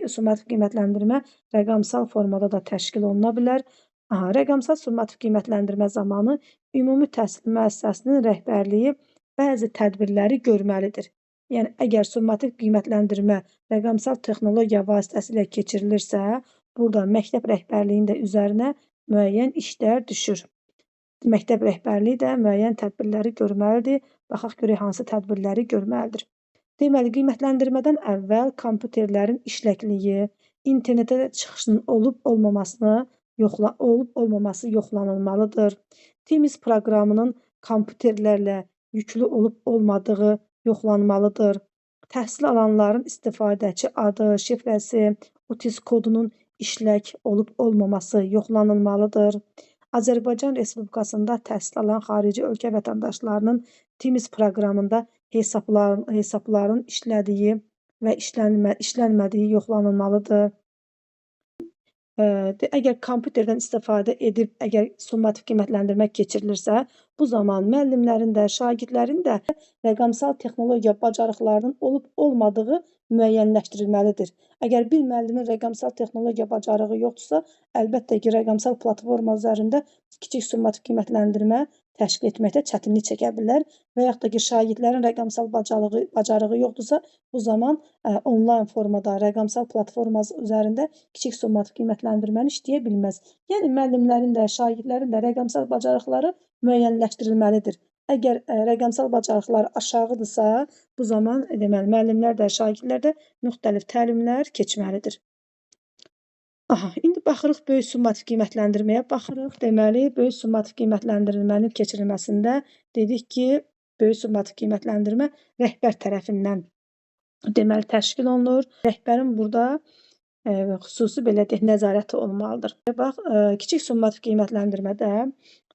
summativ qiymətləndirmə rəqəmsal formada da təşkil oluna bilər. Rəqəmsal summativ qiymətləndirmə zamanı ümumi təhsil müəssisəsinin rəhbərliyi bəzi tədbirləri görməlidir. Yəni, əgər summativ qiymətləndirmə rəqəmsal texnologiya vasitəsilə keçirilirsə, burada məktəb rəhbərliyinin də üzərinə müəyyən işlər düşür. Məktəb rəhbərliyi də müəyyən tədbirləri görməlidir. Baxaq görək hansı tədbirləri görməlidir. Deməli, qiymətləndirmədən əvvəl kompüterlərin işləkliyi, internetə çıxışının olub-olmaması yoxlanılmalıdır. Teams proqramının kompüterlərlə yüklü olub-olmadığı yoxlanmalıdır. Təhsil alanların istifadəçi adı, şifrəsi, UTIS kodunun işlək olub-olmaması yoxlanılmalıdır. Azərbaycan Respublikasında təhsil alan xarici ölkə vətəndaşlarının Teams proqramında hesabların işlədiyi və işlənmədiyi yoxlanılmalıdır. Əgər kompüterdən istifadə edib, əgər summativ qiymətləndirmə keçirilirsə, bu zaman müəllimlərin də, şagirdlərin də rəqəmsal texnologiya bacarıqlarının olub-olmadığı müəyyənləşdirilməlidir. Əgər bir müəllimin rəqəmsal texnologiya bacarığı yoxdursa, əlbəttə ki, rəqəmsal platforma üzərində kiçik summativ qiymətləndirmə təşkil etməkdə çətinlik çəkə bilər və yaxud da ki, şagirdlərin rəqəmsal bacarığı yoxdursa, bu zaman onlayn formada, rəqəmsal platforması üzərində kiçik summativ qiymətləndirməni işləyə bilməz. Yəni müəllimlərin də, şagirdlərin də rəqəmsal bacarıqları müəyyənləşdirilməlidir. Əgər rəqəmsal bacarıqları aşağıdırsa, bu zaman deməli müəllimlər də, şagirdlər də müxtəlif təlimlər keçməlidir. İndi baxırıq böyük summativ qiymətləndirməyə baxırıq. Deməli, böyük summativ qiymətləndirilmənin keçirilməsində dedik ki, böyük summativ qiymətləndirmə rəhbər tərəfindən deməli təşkil olunur. Rəhbərin burada xüsusi belə deyək, nəzarəti olmalıdır. Bax, kiçik summativ qiymətləndirmədə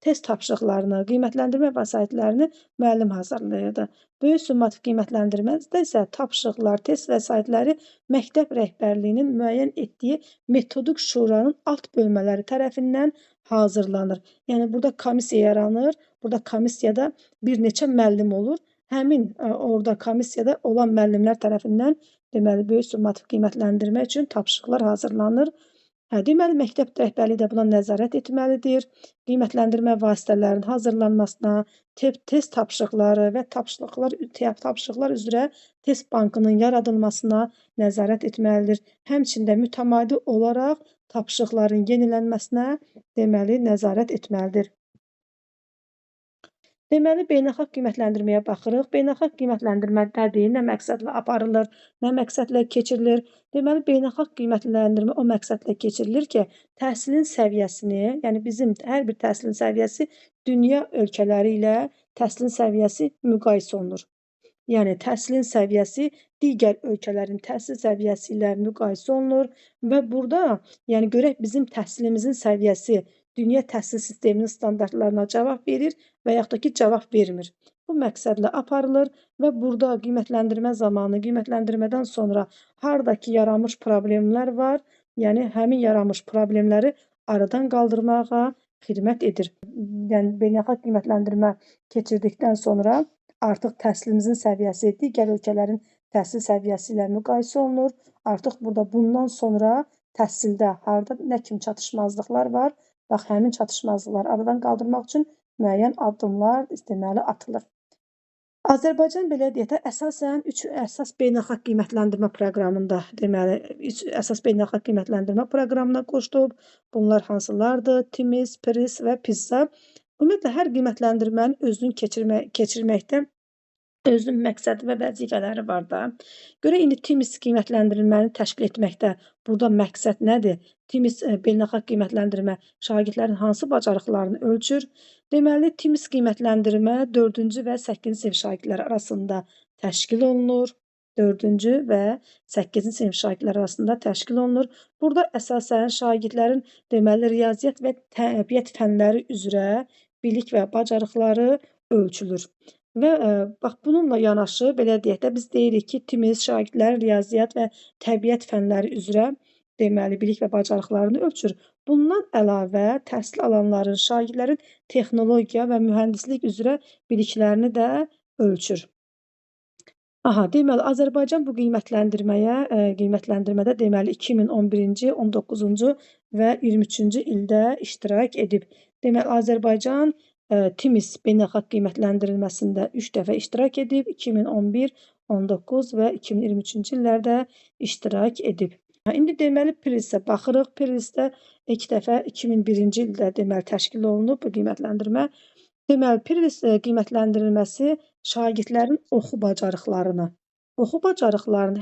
test tapşırıqlarını, qiymətləndirmə vəsaitlərini müəllim hazırlayırdı. Böyük summativ qiymətləndirmədə isə tapşırıqlar, test vəsaitləri məktəb rəhbərliyinin müəyyən etdiyi metodik şuranın alt bölmələri tərəfindən hazırlanır. Yəni, burada komissiya yaranır, burada komissiyada bir neçə müəllim olur. Həmin orada komissiyada olan müəllimlər tərəfindən deməli, böyük summativ qiymətləndirmə üçün tapşırıqlar hazırlanır. Deməli, məktəb rəhbərliyi də buna nəzarət etməlidir. Qiymətləndirmə vasitələrinin hazırlanmasına, test tapşırıqları və tapşırıqlar üzrə test bankının yaradılmasına nəzarət etməlidir. Həmçində mütəmadi olaraq tapşırıqların yenilənməsinə deməli, nəzarət etməlidir. Deməli, beynəlxalq qiymətləndirməyə baxırıq. Beynəlxalq qiymətlendirmə nədir? Nə məqsədlə aparılır? Nə məqsədlə keçirilir? Deməli, beynəlxalq qiymətləndirmə o məqsədlə keçirilir ki, təhsilin səviyyəsini, yəni bizim hər bir təhsilin səviyyəsi dünya ölkələri ilə təhsilin səviyyəsi müqayisə olunur. Yəni, təhsilin səviyyəsi digər ölkələrin təhsil səviyyəsi ilə müqayisə olunur və burada, yəni görək bizim təhsilimizin səviyyəsi dünya təhsil sisteminin standartlarına cavab verir və yaxud da ki, cavab vermir. Bu məqsədlə aparılır və burada qiymətləndirmə zamanı, qiymətləndirmədən sonra hardakı yaranmış problemlər var, yəni həmin yaranmış problemləri aradan qaldırmağa xidmət edir. Yəni, beynəlxalq qiymətləndirmə keçirdikdən sonra artıq təhsilimizin səviyyəsi digər ölkələrin təhsil səviyyəsi ilə müqayisə olunur. Artıq burada bundan sonra təhsildə harda nə kimi çatışmazlıqlar var? Bax, həmin çatışmazlıqları aradan qaldırmaq üçün müəyyən addımlar deməli atılır. Azərbaycan belə deyək də, əsasən 3 əsas beynəlxalq qiymətləndirmə proqramında, deməli, 3 əsas beynəlxalq qiymətləndirmə proqramına qoşulub. Bunlar hansılardır? TIMSS, PIRSS və PISA. Ümumiyyətlə, hər qiymətləndirmənin özünün keçirməkdə özünün məqsədi və vəzifələri var da. Görə indi TIMSS qiymətləndirilməni təşkil etməkdə burada məqsəd nədir? TIMSS beynəlxalq qiymətləndirmə şagirdlərin hansı bacarıqlarını ölçür? Deməli, TIMSS qiymətləndirmə 4-cü və 8-ci sinif şagirdləri arasında təşkil olunur. 4-cü və 8-ci sinif şagirdləri arasında təşkil olunur. Burada əsasən şagirdlərin deməli riyaziyyat və təbiət fənləri üzrə bilik və bacarıqları ölçülür. Və bax bununla yanaşı belə deyək də biz deyirik ki, TIMSS şagirdlərin riyaziyyat və təbiət fənləri üzrə deməli bilik və bacarıqlarını ölçür. Bundan əlavə təhsil alanların, şagirdlərin texnologiya və mühəndislik üzrə biliklərini də ölçür. Deməli, Azərbaycan bu qiymətləndirmədə deməli 2011-ci, 19-cu və 23-cü ildə iştirak edib. Deməli, Azərbaycan TIMSS beynəlxalq qiymətləndirilməsində 3 dəfə iştirak edib, 2011, 19 və 2023-cü illərdə iştirak edib. İndi deməli PIRSS-ə baxırıq. PIRSS-də 2 dəfə 2001-ci ildə deməli təşkil olunub bu qiymətləndirmə. Deməli, PIRSS qiymətləndirilməsi şagirdlərin oxu bacarıqlarını,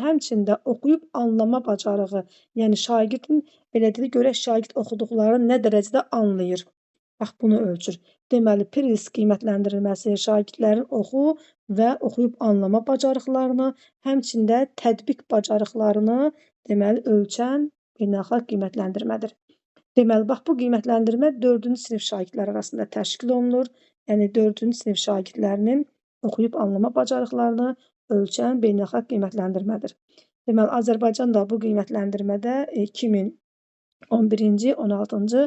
həmçində oxuyub anlama bacarığı, yəni şagirdin belə deyək, görək şagird oxuduqlarını nə dərəcədə anlayır. Bax, bunu ölçür. Deməli, PIRSS qiymətləndirilməsi şagirdlərin oxu və oxuyub anlama bacarıqlarını, həmçində tətbiq bacarıqlarını deməli ölçən beynəlxalq qiymətləndirmədir. Deməli, bax bu qiymətləndirmə 4-cü sinif şagirdləri arasında təşkil olunur. Yəni 4-cü sinif şagirdlərinin oxuyub anlama bacarıqlarını ölçən beynəlxalq qiymətləndirmədir. Deməli, Azərbaycan da bu qiymətləndirmədə 2011-ci, 16-cı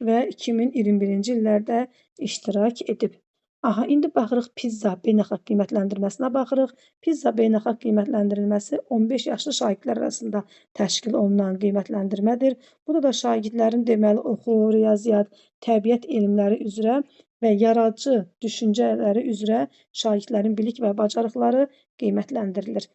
və 2021-ci illərdə iştirak edib. İndi baxırıq PISA beynəlxalq qiymətləndirməsinə baxırıq. PISA beynəlxalq qiymətləndirilməsi 15 yaşlı şagirdlər arasında təşkil olunan qiymətləndirmədir. Burada da şagirdlərin deməli oxu, riyaziyyat, təbiət elmləri üzrə və yaradıcı düşüncələri üzrə şagirdlərin bilik və bacarıqları qiymətləndirilir.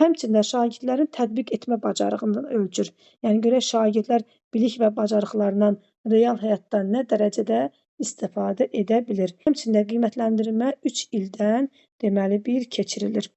Həmçinin də şagirdlərin tətbiq etmə bacarığını ölçür. Yəni görək şagirdlər bilik və bacarıqlarından real həyatda nə dərəcədə istifadə edə bilir. Həmçinin də qiymətləndirmə 3 ildən bir keçirilir.